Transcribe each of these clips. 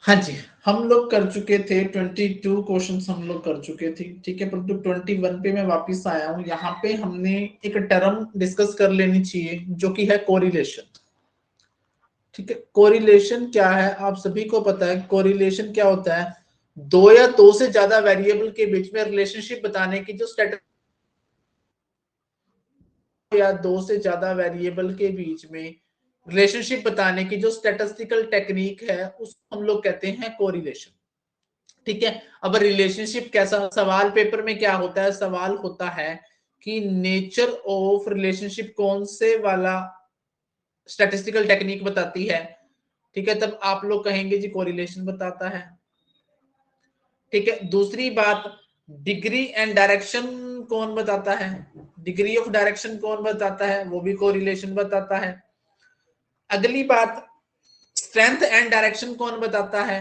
हाँ जी, हम लोग कर चुके थे 22 क्वेश्चंस हम लोग कर चुके थे, ठीक है। परंतु 21 पे मैं वापस आया हूँ। यहाँ पे हमने एक टर्म डिस्कस कर लेनी चाहिए जो कि है कोरिलेशन, ठीक है। कोरिलेशन क्या है आप सभी को पता है। कोरिलेशन क्या होता है, दो या दो से ज्यादा वेरिएबल के बीच में रिलेशनशिप बताने की जो या दो से ज्यादा वेरिएबल के बीच में रिलेशनशिप बताने की जो स्टैटिस्टिकल टेक्निक है उसको हम लोग कहते हैं कोरिलेशन, ठीक है। अब रिलेशनशिप कैसा, सवाल पेपर में क्या होता है, सवाल होता है कि नेचर ऑफ रिलेशनशिप कौन से वाला स्टैटिस्टिकल टेक्निक बताती है, ठीक है। तब आप लोग कहेंगे जी कोरिलेशन बताता है, ठीक है। दूसरी बात, डिग्री एंड डायरेक्शन कौन बताता है, डिग्री ऑफ डायरेक्शन कौन बताता है, वो भी कोरिलेशन बताता है। अगली बात, स्ट्रेंथ एंड डायरेक्शन कौन बताता है,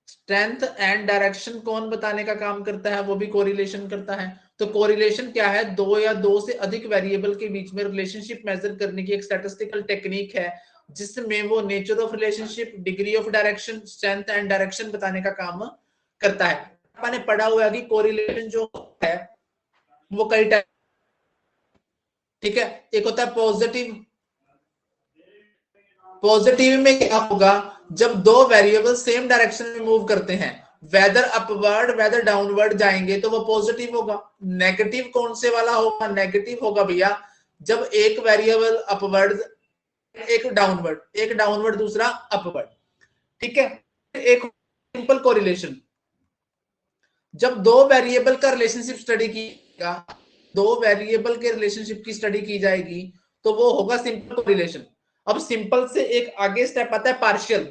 स्ट्रेंथ एंड डायरेक्शन कौन बताने का काम करता है, वो भी कोरिलेशन करता है। तो कोरिलेशन क्या है, दो या दो से अधिक वेरिएबल के बीच में रिलेशनशिप मेजर करने की एक स्टैटिस्टिकल टेक्निक है जिसमें वो nature of relationship, degree of direction, strength and direction बताने का काम करता है। आपने पढ़ा हुआ है कि कोरिलेशन जो है वो कई टाइप, ठीक है। एक होता है पॉजिटिव, पॉजिटिव में क्या होगा, जब दो वेरिएबल सेम डायरेक्शन में मूव करते हैं, वेदर अपवर्ड वेदर डाउनवर्ड जाएंगे तो वो पॉजिटिव होगा। नेगेटिव कौन से वाला होगा, नेगेटिव होगा भैया जब एक वेरिएबल अपवर्ड, एक डाउनवर्ड दूसरा अपवर्ड, ठीक है। एक सिंपल कोरिलेशन, जब दो वेरिएबल का रिलेशनशिप स्टडी कीजिएगा, दो वेरिएबल के रिलेशनशिप की स्टडी की जाएगी तो वो होगा सिंपल कोरिलेशन। अब सिंपल से एक आगे स्टेप आता है पार्शियल।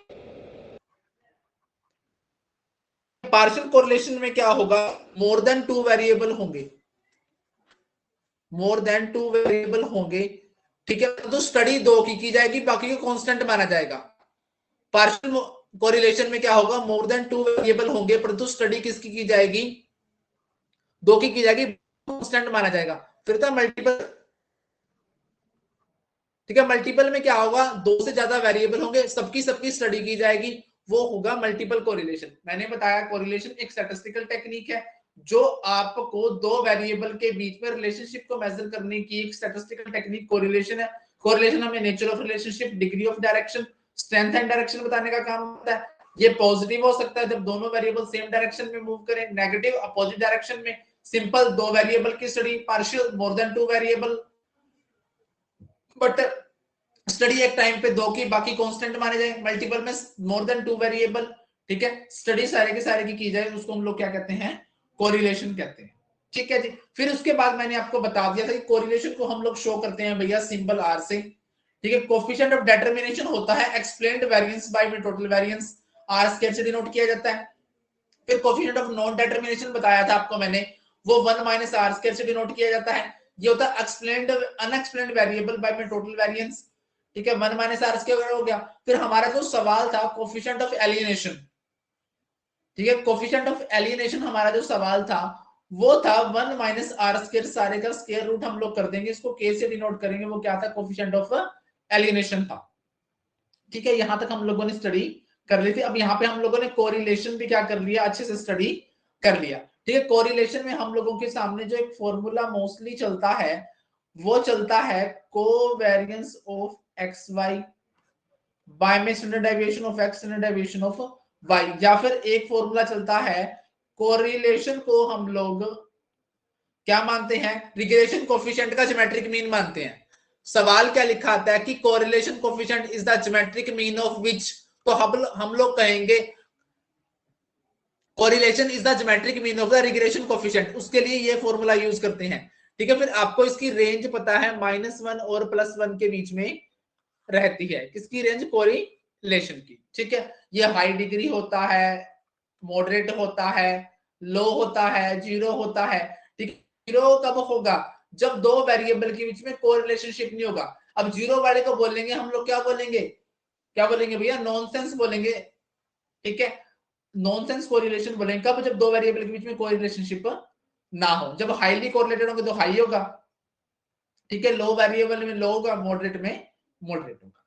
पार्शियल कोरिलेशन में क्या होगा, मोर देन टू वेरिएबल होंगे, मोर देन टू वेरिएबल होंगे, ठीक है। तो स्टडी दो की जाएगी, बाकी को कांस्टेंट माना जाएगा। पार्शियल कोरिलेशन में क्या होगा, मोर देन टू वेरिएबल होंगे परंतु स्टडी किसकी की जाएगी, दो की जाएगी, कांस्टेंट माना जाएगा। फिर था मल्टीपल, ठीक है। मल्टीपल में क्या होगा, दो से ज्यादा वेरिएबल होंगे, सबकी सबकी स्टडी की जाएगी, वो होगा मल्टीपल कोरिलेशन। मैंने बताया कोरिलेशन एक स्टैटिस्टिकल टेक्निक है जो आपको दो वेरिएबल के बीच में रिलेशनशिप को मेजर करने की एक स्टैटिस्टिकल टेक्निक कोरिलेशन है। कोरिलेशन हमें nature of relationship, degree of direction, strength and direction बताने का काम होता है। ये पॉजिटिव हो सकता है जब दोनों वेरिएबल सेम डायरेक्शन में मूव करें, नेगेटिव अपोजिट डायरेक्शन में, सिंपल दो वेरिएबल की study, partial more than two variable, but study एक टाइम पे दो की, बाकी कांस्टेंट माने जाए। मल्टीपल में मोर देन टू वेरिएबल, ठीक है। स्टडी सारे के सारे की जाए, उसको हम लोग क्या कहते हैं, कोरिलेशन कहते हैं, ठीक है जी। फिर उसके बाद मैंने आपको बता दिया था कि कोरिलेशन को हम लोग शो करते हैं भैया सिंबल आर से, ठीक है। कोफिशिएंट ऑफ डिटरमिनेशन होता है explained variance by total variance, R square से डिनोट किया जाता है। फिर कोफिशिएंट ऑफ नॉन डिटरमिनेशन बताया था आपको मैंने, वो 1 माइनस आर स्क्वायर से डिनोट किया जाता है। ये होता है explained unexplained variable bye total variance, ठीक है। 1 माइनस आर स्क्वायर हो गया। फिर हमारा जो सवाल था कोफिशिएंट ऑफ एलियनेशन, ठीक है। कोफिशिएंट ऑफ एलियनेशन हमारा जो सवाल था वो था 1 माइनस आर स्क्वायर, सारे का स्क्वायर रूट हम लोग कर देंगे, इसको के से डिनोट करेंगे, वो क्या था, कोफिशिएंट ऑफ एलियनेशन था, ठीक है। यहां तक हम लोगों ने स्टडी कर ली थी। अब यहाँ पे हम लोगों ने कोरिलेशन भी क्या कर लिया, अच्छे से स्टडी कर लिया, ठीक है। कोरिलेशन में हम लोगों के सामने जो एक फॉर्मूला मोस्टली चलता है वो चलता है covariance of x y by में standard deviation of x, standard deviation of y, या फिर एक फॉर्मूला चलता है, कोरिलेशन को हम लोग क्या मानते हैं, रिग्रेशन कोफिशिएंट का ज्योमेट्रिक मीन मानते हैं। सवाल क्या लिखा आता है कि correlation coefficient is the geometric mean of which, तो हम लोग कहेंगे correlation is the geometric mean of the regression coefficient, उसके लिए ये फॉर्मूला यूज करते हैं, ठीक है। फिर आपको इसकी रेंज पता है -1 और +1 के बीच में रहती है, किसकी रेंज, कोरिलेशन की, ठीक है। ये हाई डिग्री होता है, मॉडरेट होता है, लो होता है, जीरो होता है, ठीक है। जीरो कब होगा, जब दो वेरिएबल के बीच में कोरिलेशनशिप नहीं होगा। अब जीरो वाले को बोलेंगे हम लोग, क्या बोलेंगे, क्या बोलेंगे भैया, नॉनसेंस बोलेंगे, ठीक है। नॉनसेंस कोरिलेशन बोलेंगे कब, जब दो वेरिएबल के बीच में कोई रिलेशनशिप ना हो। जब हाईली कोरिलेटेड होंगे तो हाई होगा, ठीक है। लो वेरिएबल में लो होगा, मॉडरेट में मॉडरेट होगा।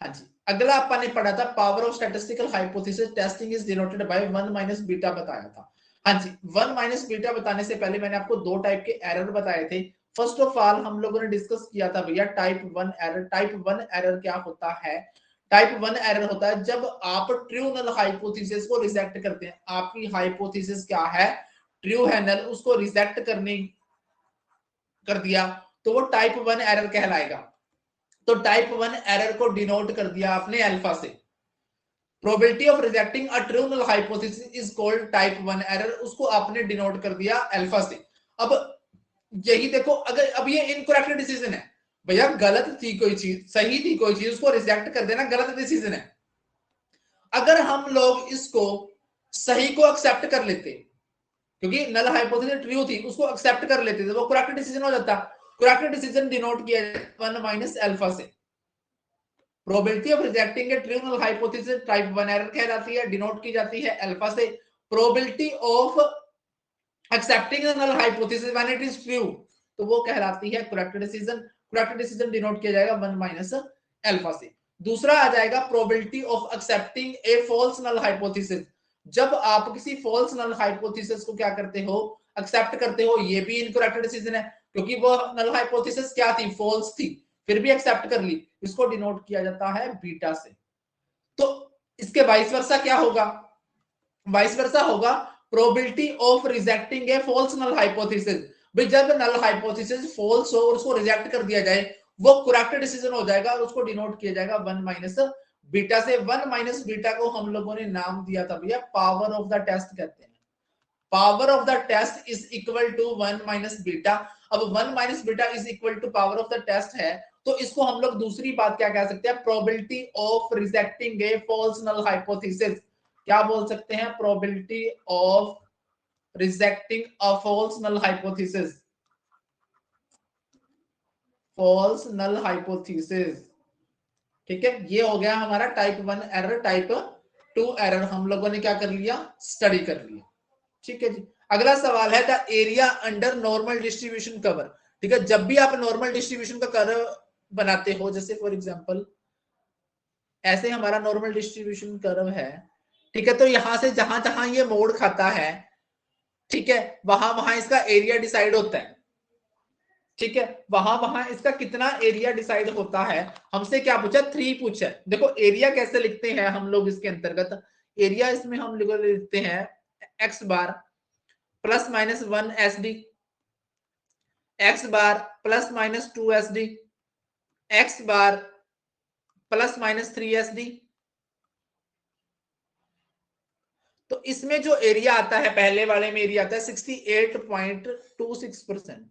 हाँ जी, अगला अपन ने पढ़ा था power of statistical hypothesis testing is denoted by 1 minus beta बताया था। हाँ जी, 1 माइनस बीटा बताने से पहले मैंने आपको दो टाइप के एरर बताए थे। फर्स्ट ऑफ ऑल हम लोगों ने डिस्कस किया था भैया टाइप 1 एरर। टाइप 1 एरर क्या होता है? टाइप 1 एरर होता है जब आप ट्रू नल हाइपोथेसिस को रिजेक्ट करते हैं। आपकी हाइपोथेसिस क्या है? ट्रू है, नल, उसको रिजेक्ट करने कर दिया तो वो टाइप 1 एरर कहलाएगा। तो टाइप 1 एरर को डिनोट कर दिया आपने अल्फा से। Probability of rejecting a true null hypothesis is called type 1 error, उसको आपने डिनोट कर दिया अल्फा से। अब यही देखो, अगर अब ये इनकरेक्ट डिसीजन है भैया, गलत थी कोई चीज, सही थी कोई चीज, उसको रिजेक्ट कर देना गलत डिसीजन है। अगर हम लोग इसको सही को एक्सेप्ट कर लेते, क्योंकि नल हाइपोथेसिस ट्रू थी, उसको एक्सेप्ट कर लेते थे, वो करेक्ट डिसीजन हो जाता। करेक्ट डिसीजन डिनोट किया 1 माइनस अल्फा से। Probability of rejecting a true null hypothesis type 1 error कहलाती है, डिनोट की जाती है अल्फा से। Probability of accepting the null hypothesis when it is true, तो वो कहलाती है correct decision. Correct decision denote किया जाएगा 1 माइनस अल्फा से। दूसरा आ जाएगा probability of accepting a false null hypothesis. जब आप किसी फॉल्स नल हाइपोथेसिस को क्या करते हो? एक्सेप्ट करते हो। ये भी इनकरेक्ट डिसीजन है, क्योंकि वो नल हाइपोथेसिस क्या थी? फॉल्स थी, फिर भी एक्सेप्ट कर ली। इसको डिनोट किया जाता है बीटा से। तो इसके वाइस वर्सा क्या होगा? वाइस वर्सा होगा probability of rejecting a false null hypothesis. भाई जब नल हाइपोथेसिस फॉल्स हो और उसको रिजेक्ट कर दिया जाए, वो करेक्ट डिसीजन हो जाएगा और उसको डिनोट किया जाएगा 1 माइनस बीटा से। 1 माइनस बीटा को हम लोगों ने नाम दिया था भैया पावर ऑफ द टेस्ट कहते हैं। Power of the test is equal to 1 minus beta. अब 1 minus beta is equal to power of the test है, तो इसको हम लोग दूसरी बात क्या कह सकते हैं? Probability of rejecting a false null hypothesis. क्या बोल सकते हैं? Probability of rejecting a false null hypothesis. False null hypothesis, ठीक है। ये हो गया हमारा टाइप 1 एरर। टाइप 2 एरर हम लोगों ने क्या कर लिया? स्टडी कर लिया, ठीक है जी। अगला सवाल है the area under normal distribution cover. ठीक है, जब भी आप नॉर्मल डिस्ट्रीब्यूशन का कर्व बनाते हो, जैसे फॉर एग्जांपल ऐसे हमारा नॉर्मल डिस्ट्रीब्यूशन कर्व है, ठीक है, तो यहां से जहां जहां ये मोड़ खाता है, ठीक है, वहां वहां इसका एरिया डिसाइड होता है। ठीक है, वहां वहां इसका कितना एरिया डिसाइड होता है। हमसे क्या पूछा? 3 पूछा है। देखो एरिया कैसे लिखते हैं हम लोग इसके अंतर्गत? एरिया इसमें हम लिखते हैं x bar plus minus 1 S D, x bar plus minus 2 S D, x bar plus minus 3 S D. तो इसमें जो एरिया आता है, पहले वाले में एरिया आता है 68.26%,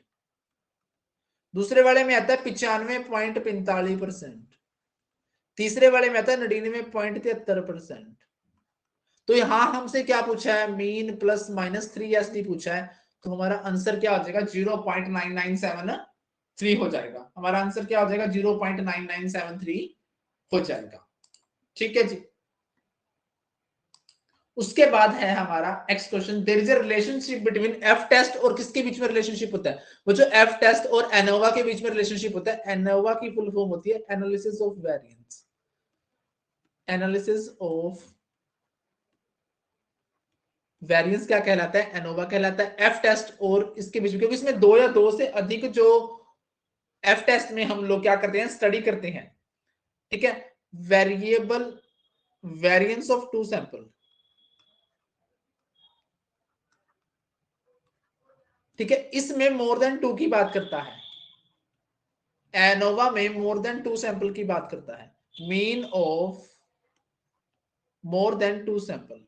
दूसरे वाले में आता है 95.45%, तीसरे वाले में आता है 99.73%। तो यहां हमसे क्या पूछा है? Mean plus minus 3 S D पूछा है। तो हमारा आंसर क्या हो जाएगा? 0.9973 हो जाएगा। हमारा आंसर क्या हो जाएगा? 0.9973 हो जाएगा, ठीक है जी। उसके बाद है हमारा next question, there is a relationship between F test और किसके बीच में रिलेशनशिप होता है? वो जो एफ टेस्ट और एनोवा के बीच में रिलेशनशिप होता है। एनोवा की फुल फॉर्म होती है analysis of variance. Analysis of variance क्या कहलाता है? एनोवा कहलाता है। एफ टेस्ट और इसके बीच में, क्योंकि इसमें दो या दो से अधिक जो एफ टेस्ट में हम लोग क्या करते हैं? स्टडी करते हैं, ठीक है। Variable variance of two sample, ठीक है, इसमें मोर देन टू की बात करता है। एनोवा में मोर देन टू सैंपल की बात करता है। Mean of more than two sample,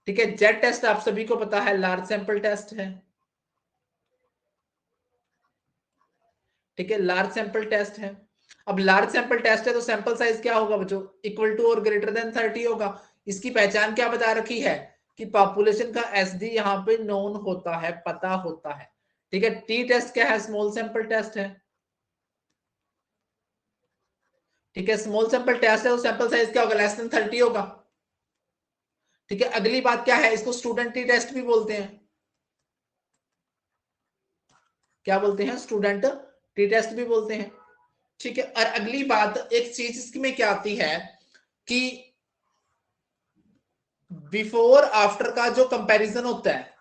ठीक है। जेड टेस्ट आप सभी को पता है लार्ज सैंपल टेस्ट है, ठीक है, लार्ज सैंपल टेस्ट है। अब लार्ज सैंपल टेस्ट है तो सैंपल साइज क्या होगा बच्चों? इक्वल टू और ग्रेटर देन 30 होगा। इसकी पहचान क्या बता रखी है? कि पॉपुलेशन का एसडी यहाँ पे नोन होता है, पता होता है, ठीक है। टी टेस्ट क्या है? स्मॉल सैंपल टेस्ट है, ठीक है। स्मॉल सैंपल टेस्ट है तो सैंपल साइज क्या होगा? लेस देन 30 होगा, ठीक है। अगली बात क्या है? इसको स्टूडेंट टी टेस्ट भी बोलते हैं। क्या बोलते हैं? स्टूडेंट टी टेस्ट भी बोलते हैं, ठीक है। और अगली बात, एक चीज इसमें क्या आती है कि बिफोर आफ्टर का जो कंपैरिजन होता है,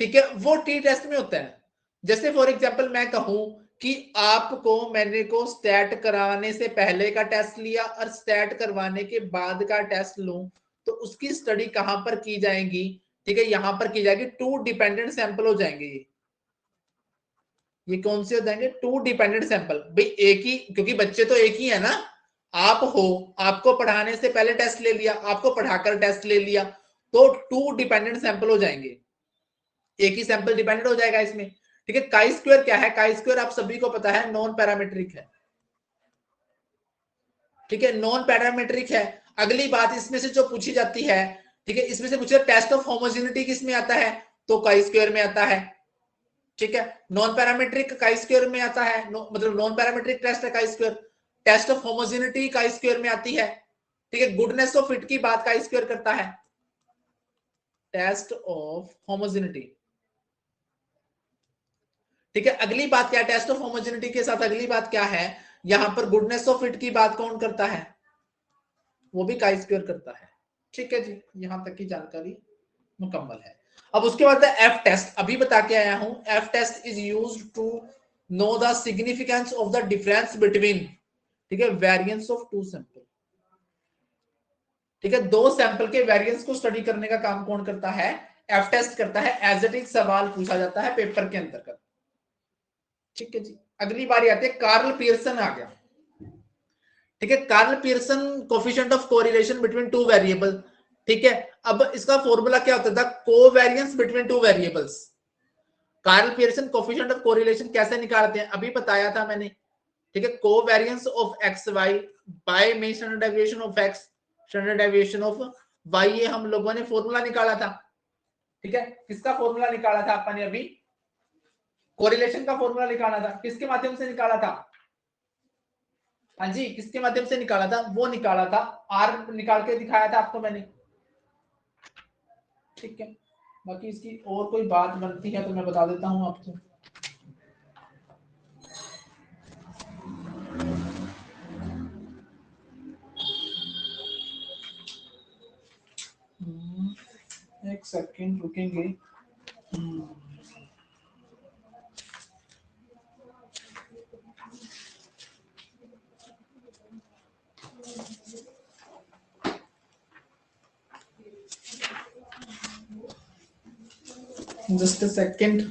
ठीक है, वो टी टेस्ट में होता है। जैसे फॉर एग्जांपल मैं कहूं कि आपको, मैंने को स्टैट कराने से पहले का टेस्ट लिया और स्टैट करवाने के बाद का टेस्ट लूं, तो उसकी स्टडी कहां पर की जाएगी? ठीक है, यहां पर की जाएगी। टू डिपेंडेंट सैंपल हो जाएंगे ये कौन से हो जाएंगे? Two dependent sample. भाई एक ही, क्योंकि बच्चे तो एक ही है ना। आप हो, आपको पढ़ाने से पहले टेस्ट ले लिया, आपको पढ़ाकर टेस्ट ले लिया, तो टू डिपेंडेंट सैंपल हो जाएंगे, एक ही सैंपल डिपेंडेंट हो जाएगा इसमें। ठीक है। काई स्क्वायर क्या है? काई स्क्वायर आप सभी को पता है नॉन पैरामीट्रिक है। ठीक है, नॉन पैरामीट्रिक है। अगली बात इसमें से जो पूछी जाती है, ठीक है, इसमें से पूछे टेस्ट ऑफ होमोजेनिटी किस में आता है? तो काई स्क्वायर में आता है। ठीक है, नॉन पैरामीट्रिक काई स्क्वायर में आता है, मतलब नॉन पैरामीट्रिक टेस्ट है chi square. Test of homogeneity chi square में आती है। ठीक है, गुडनेस ऑफ फिट की बात काई स्क्वायर करता है, टेस्ट ऑफ होमोजेनिटी। ठीक है, अगली बात क्या है? टेस्ट ऑफ होमोजेनिटी के साथ अगली बात क्या है? यहां पर गुडनेस ऑफ फिट की बात कौन करता है? वो भी काई स्क्वायर करता है। ठीक है जी, यहां तक की जानकारी मुकम्मल है। अब उसके बाद एफ टेस्ट अभी बता के आया हूं। F test is used to know the significance of the difference between, ठीक है, वेरिएंस ऑफ टू सैंपल। ठीक है, दो सैंपल के वेरिएंस को स्टडी करने का काम कौन करता है? एफ टेस्ट करता है। एज इट इज सवाल पूछा जाता है पेपर के अंतर्गत। ठीक है जी, अगली बारी आती है, कार्ल पियर्सन आ गया। ठीक है, Karl Pearson coefficient of correlation between two variable. ठीक है, अब इसका फॉर्मूला क्या होता था? Covariance between two variables. Karl Pearson coefficient of correlation कैसे निकालते हैं अभी बताया था मैंने। ठीक है, covariance of x y by में standard deviation of x, standard deviation of y, ये हम लोगों ने फॉर्मूला निकाला था। ठीक है, किसका फॉर्मूला निकाला था अपन ने अभी? कोरिलेशन का फॉर्मूला निकाला था। किसके माध्यम से निकाला था? हाँ जी, किसके माध्यम से निकाला था? वो निकाला था, आर निकाल के दिखाया था आपको मैंने। ठीक है, बाकी इसकी और कोई बात बनती है तो मैं बता देता हूं आपको। एक सेकंड रुकेंगे। Just a second.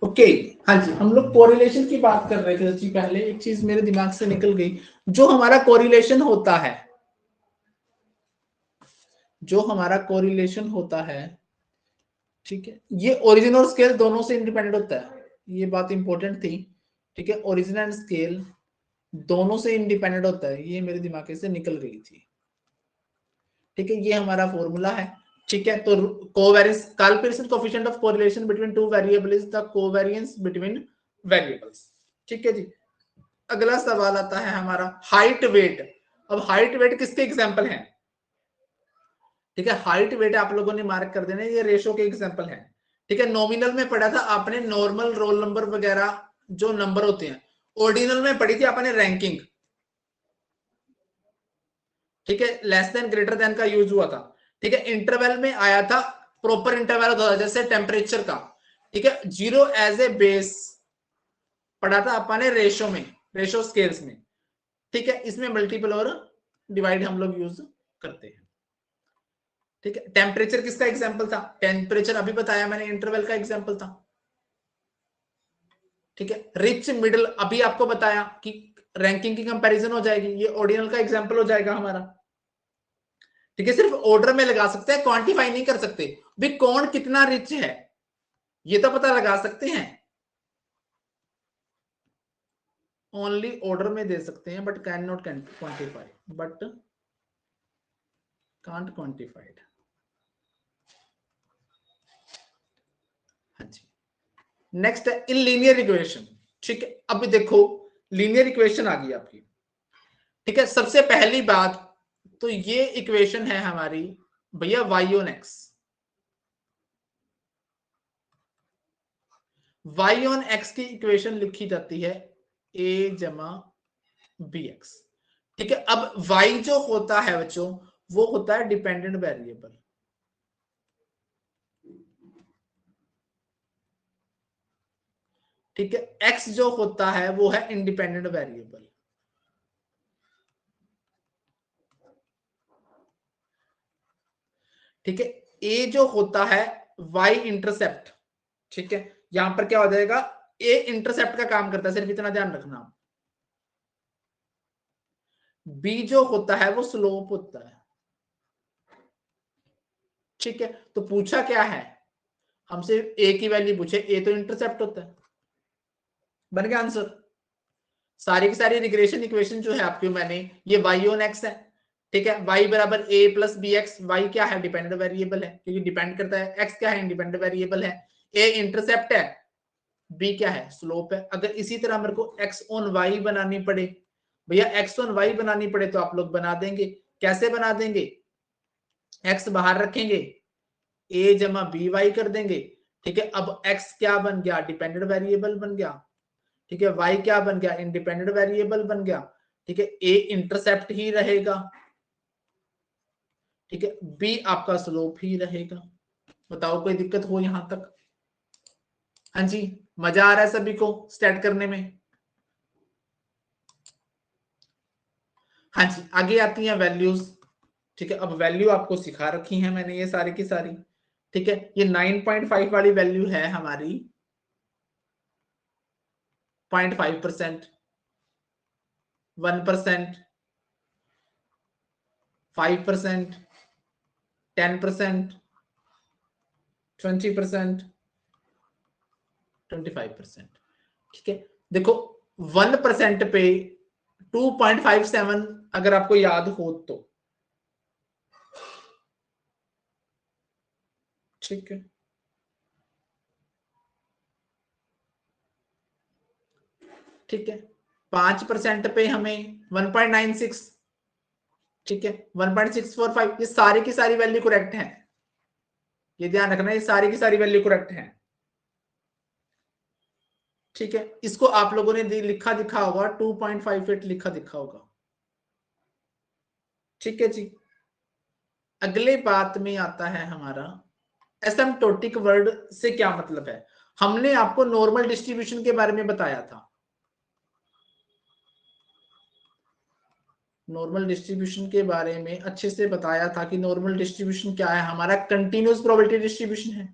ओके, हाँ जी, हम लोग कोरिलेशन की बात कर रहे थे जी। पहले एक चीज मेरे दिमाग से निकल गई, जो हमारा कोरिलेशन होता है, जो हमारा कोरिलेशन होता है, ठीक है, ये ओरिजिन और स्केल दोनों से इंडिपेंडेंट होता है। ये बात इंपॉर्टेंट थी। ठीक है, ओरिजिन एंड स्केल दोनों से इंडिपेंडेंट होता है, ये मेरे दिमाग से निकल गई थी। ठीक है, ये हमारा फॉर्मूला है। ठीक है, तो covariance, Karl Pearson coefficient of correlation between two variable is the covariance between variables. ठीक है जी, अगला सवाल आता है हमारा हाइट वेट। अब हाइट वेट किसके एग्जांपल हैं? ठीक है, हाइट वेट आप लोगों ने मार्क कर देना, ये रेशो के एग्जांपल हैं। ठीक है, नॉमिनल में पढ़ा था आपने नॉर्मल, रोल नंबर वगैरह जो नंबर होते हैं। ऑर्डिनल में पढ़ी थी आपने रैंकिंग। ठीक है, लेस देन ग्रेटर देन का यूज हुआ था। ठीक है, इंटरवल में आया था, प्रॉपर इंटरवल होता था जैसे टेम्परेचर का। ठीक है, जीरो एज ए बेस पढ़ा था अपन ने रेशो में, रेशो स्केल्स में। ठीक है, इसमें मल्टीपल और डिवाइड हम लोग यूज करते हैं। ठीक है, टेम्परेचर किसका एग्जांपल था? टेम्परेचर अभी बताया मैंने, इंटरवल का एग्जांपल था। ठीक है, रिच मिडिल अभी आपको बताया कि रैंकिंग की कंपैरिजन हो जाएगी, ये ऑर्डिनल का एग्जांपल हो जाएगा हमारा। ठीक है, सिर्फ ऑर्डर में लगा सकते हैं, क्वांटिफाई नहीं कर सकते भी कौन कितना रिच है, ये तो पता लगा सकते हैं, ओनली ऑर्डर में दे सकते हैं, but can not quantify, but can't quantified. हाँ जी, नेक्स्ट है इन लीनियर इक्वेशन। ठीक है, अब देखो लीनियर इक्वेशन आ गई आपकी। ठीक है, सबसे पहली बात तो ये इक्वेशन है हमारी भैया y on x। y on x की इक्वेशन लिखी जाती है a जमा bx। ठीक है, अब y जो होता है बच्चों वो होता है डिपेंडेंट वेरिएबल। ठीक है, x जो होता है वो है इंडिपेंडेंट वेरिएबल। ठीक है, a जो होता है y इंटरसेप्ट। ठीक है, यहां पर क्या हो जाएगा, a इंटरसेप्ट का काम करता है, सिर्फ इतना ध्यान रखना। b जो होता है वो स्लोप होता है। ठीक है, तो पूछा क्या है हमसे, a की वैल्यू पूछे, a तो इंटरसेप्ट होता है, बन गया आंसर। सारी की सारी रिग्रेशन इक्वेशन जो है आपकी मैंने, ये y ऑन x है। ठीक है, y बराबर a plus B X. Y क्या है, डिपेंडेंट वेरिएबल है क्योंकि डिपेंड करता है। x क्या है, इंडिपेंडेंट वेरिएबल है। a इंटरसेप्ट है, b क्या है, स्लोप है। अगर इसी तरह मेरे को x ऑन y बनानी पड़े भैया, x ऑन y बनानी पड़े तो आप लोग बना देंगे। कैसे बना देंगे, x बाहर रखेंगे, a जमा बी वाई कर देंगे। ठीक है, अब x क्या बन गया, डिपेंडेंट वेरिएबल बन गया। ठीक है, y क्या बन गया, इंडिपेंडेंट वेरिएबल बन गया। ठीक है, a इंटरसेप्ट ही रहेगा। ठीक है, b आपका स्लोप ही रहेगा। बताओ कोई दिक्कत हो यहां तक? हाँ जी, मजा आ रहा है सभी को स्टार्ट करने में? हाँ जी, आगे आती हैं वैल्यूज। ठीक है, अब वैल्यू आपको सिखा रखी है मैंने ये सारी की सारी। ठीक है, ये 9.5 वाली वैल्यू है हमारी 0.5%, 1%, 5%, 10%, 20%, 25%। ठीक है, देखो 1% पे 2.57 अगर आपको याद हो तो। ठीक है, ठीक है, 5% पे हमें 1.96। ठीक है, 1.645, ये सारी की सारी वैल्यू करेक्ट है। ये ध्यान रखना, ये सारी की सारी वैल्यू करेक्ट है। ठीक है, इसको आप लोगों ने लिखा दिखा होगा, 2.58 लिखा दिखा होगा। ठीक है जी, अगले बात में आता है हमारा एसिम्प्टोटिक वर्ड से क्या मतलब है। हमने आपको नॉर्मल डिस्ट्रीब्यूशन के बारे में बताया था। नॉर्मल डिस्ट्रीब्यूशन के बारे में अच्छे से बताया था कि नॉर्मल डिस्ट्रीब्यूशन क्या है, हमारा कंटिन्यूअस प्रोबेबिलिटी डिस्ट्रीब्यूशन है।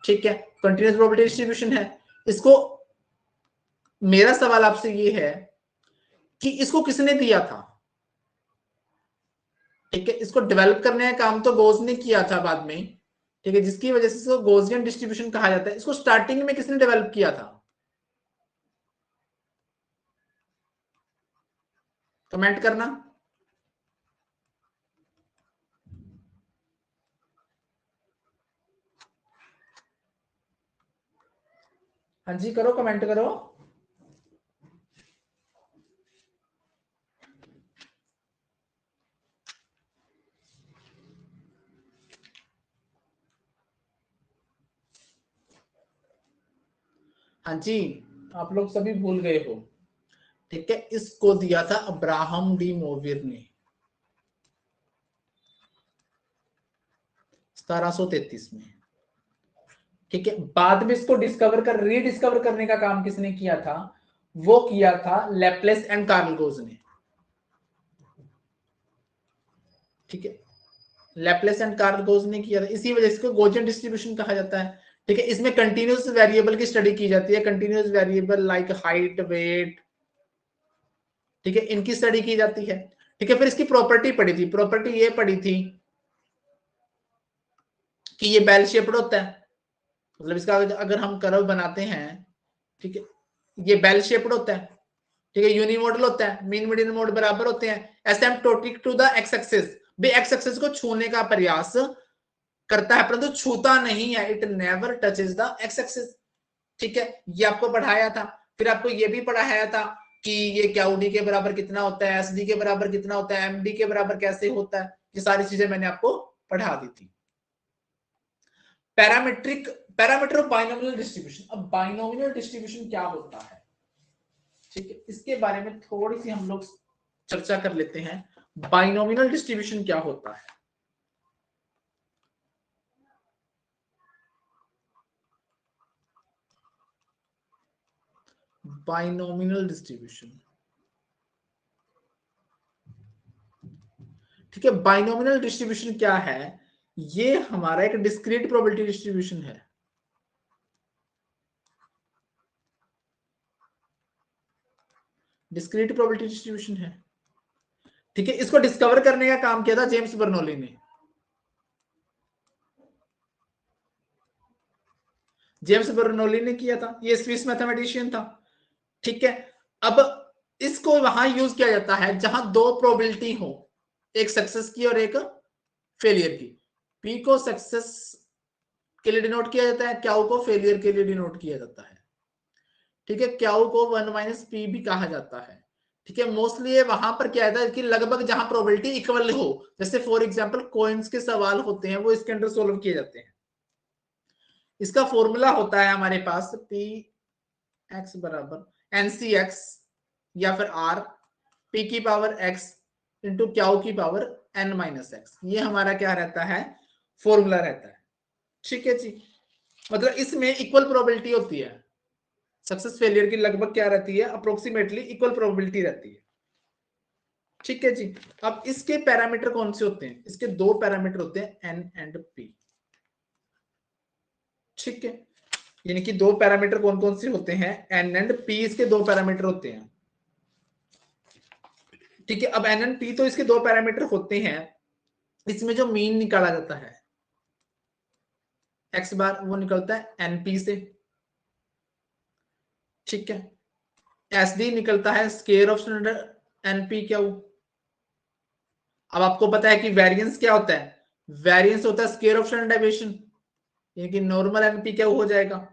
ठीक है, कंटिन्यूअस प्रोबेबिलिटी डिस्ट्रीब्यूशन है। इसको, मेरा सवाल आपसे ये है कि इसको किसने दिया था? ठीक है, इसको डेवलप करने का काम तो गोज ने किया था बाद में। ठीक है, जिसकी वजह से इसको गोजियन डिस्ट्रीब्यूशन कहा जाता है। इसको स्टार्टिंग में किसने डेवलप किया था? कमेंट करना। हाँ जी, करो, कमेंट करो। हाँ जी, आप लोग सभी भूल गए हो। ठीक है, इसको दिया था अब्राहम डी मोविर ने 1733 में। ठीक है, बाद में इसको डिस्कवर कर रीडिस्कवर करने का काम किसने किया था? वो किया था लैपलेस एंड कार्ल गोज ने। ठीक है, लैपलेस एंड कार्ल गोज ने किया था, इसी वजह से इसको गोजियन डिस्ट्रीब्यूशन कहा जाता है। ठीक है, इसमें कंटिन्यूअस वेरिएबल की स्टडी की जाती है। Continuous variable like height, weight, ठीक है, इनकी स्टडी की जाती है। ठीक है, फिर इसकी प्रॉपर्टी पढ़ी थी। प्रॉपर्टी ये पढ़ी थी कि ये बेल शेप्ड होता है, मतलब इसका अगर हम कर्व बनाते हैं, ठीक है, ये बेल शेप्ड होता है। ठीक है, यूनिमोडल होता है, मीन मीडियन मोड बराबर होते हैं। Asymptotic to the X axis, भी एक्स एक्सिस को छूने का प्रयास करता है परंतु छूता नहीं है, it never touches the X axis. ठीक है, ये आपको पढ़ाया था। फिर आपको ये भी पढ़ाया था कि ये क्यू डी के बराबर कितना होता है, एस डी के बराबर कितना होता है, एम डी के बराबर कैसे होता है, ये सारी चीजें मैंने आपको पढ़ा दी थी। Parameter of binomial distribution. अब बाइनोमियल डिस्ट्रीब्यूशन क्या होता है, ठीक है, इसके बारे में थोड़ी सी हम लोग चर्चा कर लेते हैं। बाइनोमियल डिस्ट्रीब्यूशन क्या होता है? बाइनोमियल डिस्ट्रीब्यूशन, ठीक है, बाइनोमियल डिस्ट्रीब्यूशन क्या है? ये हमारा एक डिस्क्रीट प्रोबेबिलिटी डिस्ट्रीब्यूशन है। डिस्क्रीट प्रोबेबिलिटी डिस्ट्रीब्यूशन है, ठीक है। इसको डिस्कवर करने का काम किया था जेम्स बर्नौली ने। जेम्स बर्नौली ने किया था, ये स्विस मैथमेटिशियन था, ठीक है। अब इसको वहां यूज किया जाता है जहां दो प्रोबेबिलिटी हो, एक सक्सेस की और एक फेलियर की। पी को सक्सेस के लिए डिनोट किया जाता है, क्यू को फेलियर के लिए डिनोट किया जाता है, ठीक है। क्यू को 1 माइनस पी भी कहा जाता है, ठीक है। मोस्टली वहां पर क्या है कि लगभग जहां प्रोबेबिलिटी इक्वल हो, जैसे फॉर एग्जांपल कॉइन्स के सवाल होते हैं, वो इसके अंदर सोल्व किए जाते हैं। इसका फॉर्मूला होता है हमारे पास पी एक्स बराबर एनसी एक्स या फिर आर पी की पावर एक्स इंटू क्यू की पावर एन माइनस एक्स। ये हमारा क्या रहता है, फॉर्मूला रहता है, ठीक है जी। मतलब इसमें इक्वल प्रोबेबिलिटी होती है, सक्सेस फेलियर की लगभग क्या रहती है, अप्रोक्सीमेटली इक्वल प्रोबेबिलिटी रहती है, ठीक है जी। अब इसके पैरामीटर कौन से होते हैं? इसके दो पैरामीटर होते हैं, एन एंड पी, ठीक है। यानी कि दो पैरामीटर कौन कौन से होते हैं, एन एंड पी, इसके दो पैरामीटर होते हैं, ठीक है। अब एन एंड पी तो इसके दो पैरामीटर होते हैं। इसमें जो मीन निकाला जाता है एक्स बार, वो निकलता है एनपी से, ठीक है। एस डी निकलता है square of standard NP Q. अब आपको पता है कि वेरिएंस क्या होता है, वेरिएंस होता है स्केयर ऑफ स्टैंडर्ड डेविएशन, यानी कि नॉर्मल एनपी क्यू हो जाएगा,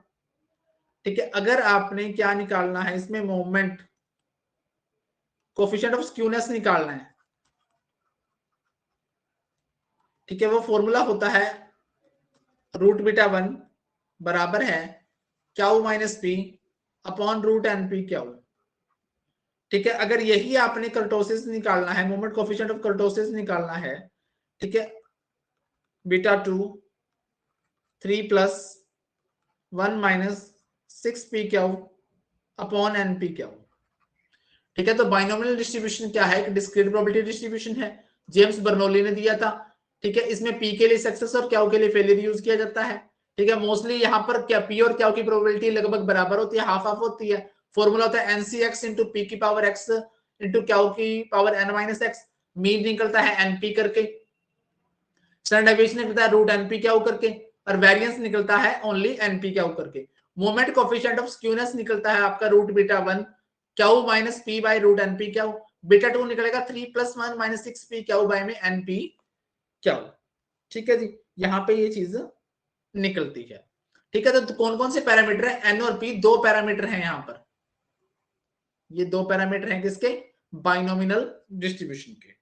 ठीक है। अगर आपने क्या निकालना है इसमें, मोमेंट कोफिशिएंट ऑफ स्क्यूनेस निकालना है, ठीक है। वो फॉर्मूला होता है रूट बीटा 1 बराबर है Q minus P upon root N P Q, ठीक है। अगर यही आपने कर्टोसिस निकालना है, मोमेंट कोफिशिएंट ऑफ कर्टोसिस निकालना है, ठीक है, beta 2 3 plus 1 minus 6 P Q upon N P Q, ठीक है। तो बाइनोमियल डिस्ट्रीब्यूशन क्या है, एक डिस्क्रीट प्रोबेबिलिटी डिस्ट्रीब्यूशन है, जेम्स बर्नौली ने दिया था, ठीक है। इसमें पी के लिए सक्सेस और क्यू के लिए फेलियर यूज किया जाता है, ठीक है। मोस्टली यहाँ पर क्या पी और क्यू की प्रोबेबिलिटी लगभग बराबर होती है, हाफ हाफ होती है। फॉर्मूला होता है एनसीएक्स इंटू पी की पावर एक्स इंटू क्यू की power N minus X. Mean निकलता है एनपी करके, स्टैंडर्ड डेविएशन निकलता है रूट एनपी क्यू करके, और वेरिएंस निकलता है ओनली एनपी क्यू करके। मोमेंट कोफिशिएंट ऑफ स्क्यूनेस निकलता है आपका root beta 1 Q minus P by root NP Q. Beta 2 निकलेगा 3 plus 1 minus 6 P Q by में एनपी क्यू, ठीक है जी। यहाँ पे ये चीज निकलती है, ठीक है। तो कौन कौन से पैरामीटर है, एन और पी दो पैरामीटर हैं यहाँ पर, ये दो पैरामीटर हैं किसके, बाइनोमिनल डिस्ट्रीब्यूशन के,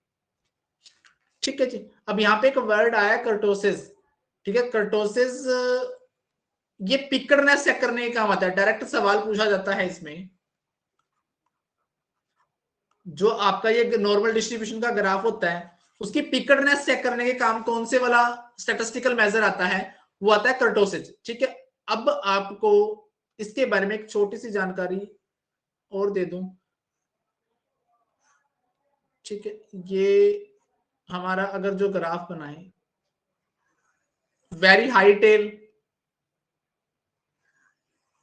ठीक है जी। अब यहाँ पे एक वर्ड आया कर्टोसिस, ठीक है। कर्टोसिस ये पिकड़नेस चेक करने का काम आता है, डायरेक्ट सवाल पूछा जाता है इसमें। जो आपका ये नॉर्मल डिस्ट्रीब्यूशन का ग्राफ होता है, उसकी पिकड़नेस चेक करने के काम कौन से वाला स्टैटिस्टिकल मेजर आता है, वो आता है कर्टोसिस, ठीक है। अब आपको इसके बारे में एक छोटी सी जानकारी और दे दूं, ठीक है। ये हमारा अगर जो ग्राफ बनाए, very high tail,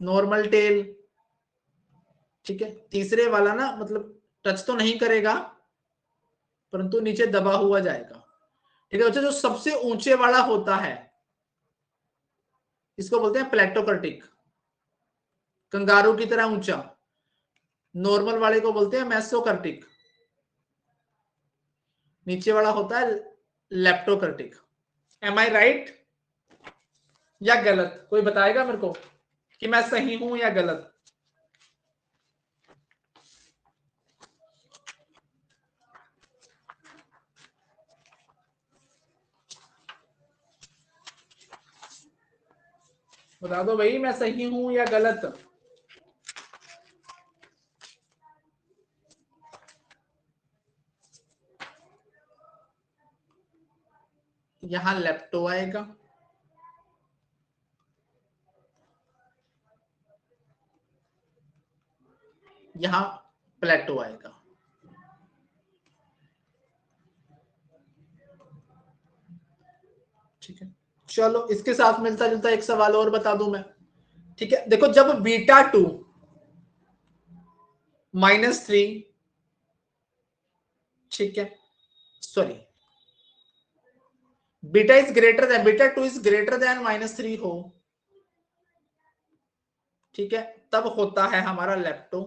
normal tail, ठीक है। तीसरे वाला ना मतलब टच तो नहीं करेगा परंतु नीचे दबा हुआ जाएगा, ठीक है। जो सबसे ऊंचे वाला होता है इसको बोलते हैं प्लेटोकर्टिक, कंगारू की तरह ऊंचा। नॉर्मल वाले को बोलते हैं मेसोकर्टिक, नीचे वाला होता है लेप्टोकर्टिक। एम आई राइट? या गलत? कोई बताएगा मेरे को कि मैं सही हूं या गलत? बता दो भाई, मैं सही हूं या गलत? यहां लेप्टो आएगा, यहां प्लेटो आएगा। ठीक है, चलो इसके साथ मिलता जुलता एक सवाल और बता दूं मैं। ठीक है, देखो जब बीटा 2 -3, ठीक है, sorry, beta is greater than, beta 2 is greater than -3 हो, ठीक है, तब होता है हमारा lepto.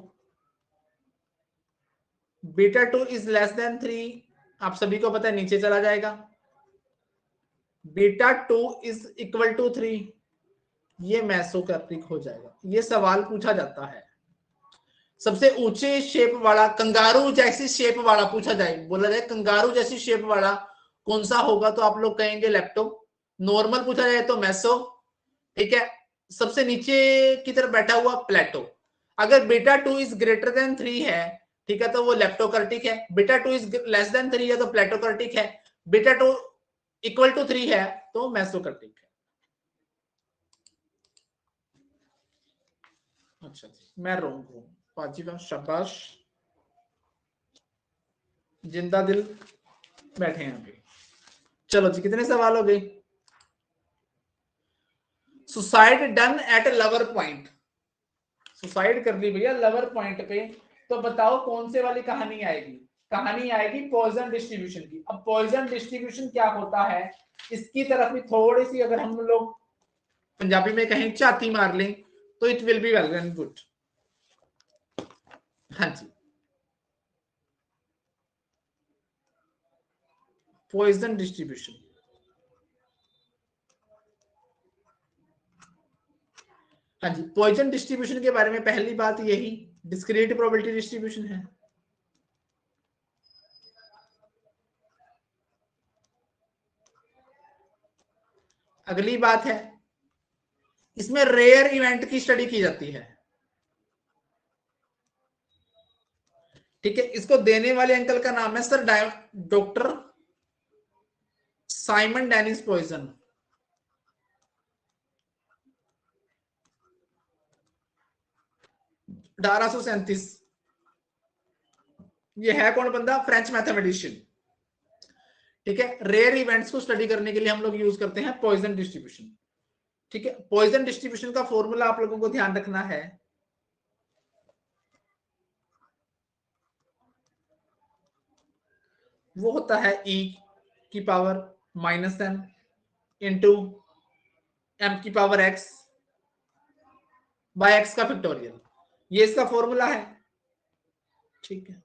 Beta 2 is less than 3, आप सभी को पता है नीचे चला जाएगा। बीटा 2 इज इक्वल टू 3, ये मेसोकैप्रिक हो जाएगा। ये सवाल पूछा जाता है, सबसे ऊंचे शेप वाला, कंगारू जैसी शेप वाला पूछा जाए, बोला जाए कंगारू जैसी शेप वाला कौन सा होगा, तो आप लोग कहेंगे लेप्टो। नॉर्मल पूछा जाए तो मेसो, ठीक है, सबसे नीचे की तरफ बैठा हुआ प्लेटो। अगर बीटा 2 इज ग्रेटर देन 3 है, ठीक है, तो वो लेप्टोकर्टिक है। बीटा 2 इज लेस देन 3 है तो प्लेटोकर्टिक है। बीटा 2 इक्वल टू 3 है तो मेसोकर्टिक है। अच्छा जी, मैं रोंग हूं, पाजीवा शाबाश, जिंदा दिल बैठे हैं अभी। चलो जी, कितने सवाल हो गए? Suicide done at lover point, suicide कर ली भैया लवर पॉइंट पे, तो बताओ कौन से वाली कहानी आएगी? कहानी आएगी पॉइजन डिस्ट्रीब्यूशन की। अब पॉइजन डिस्ट्रीब्यूशन क्या होता है, इसकी तरफ भी थोड़ी सी अगर हम लोग पंजाबी में कहें छाती मार लें तो it will be well and good. हाँ जी, पॉइजन डिस्ट्रीब्यूशन, हाँ जी, पॉइजन डिस्ट्रीब्यूशन के बारे में पहली बात यही डिस्क्रीट प्रोबेबिलिटी डिस्ट्रीब्यूशन है। अगली बात है, इसमें रेयर इवेंट की स्टडी की जाती है। ठीक है, इसको देने वाले अंकल का नाम है sir doctor Simon Denis Poisson. $1837। ये है कौन बंदा? French mathematician. ठीक है, रेयर इवेंट्स को स्टडी करने के लिए हम लोग यूज करते हैं पॉइजन डिस्ट्रीब्यूशन। ठीक है, पॉइजन डिस्ट्रीब्यूशन का फॉर्मूला आप लोगों को ध्यान रखना है, वो होता है e की पावर -m इंटू m की पावर x बाय x का फैक्टोरियल, ये इसका फॉर्मूला है। ठीक है,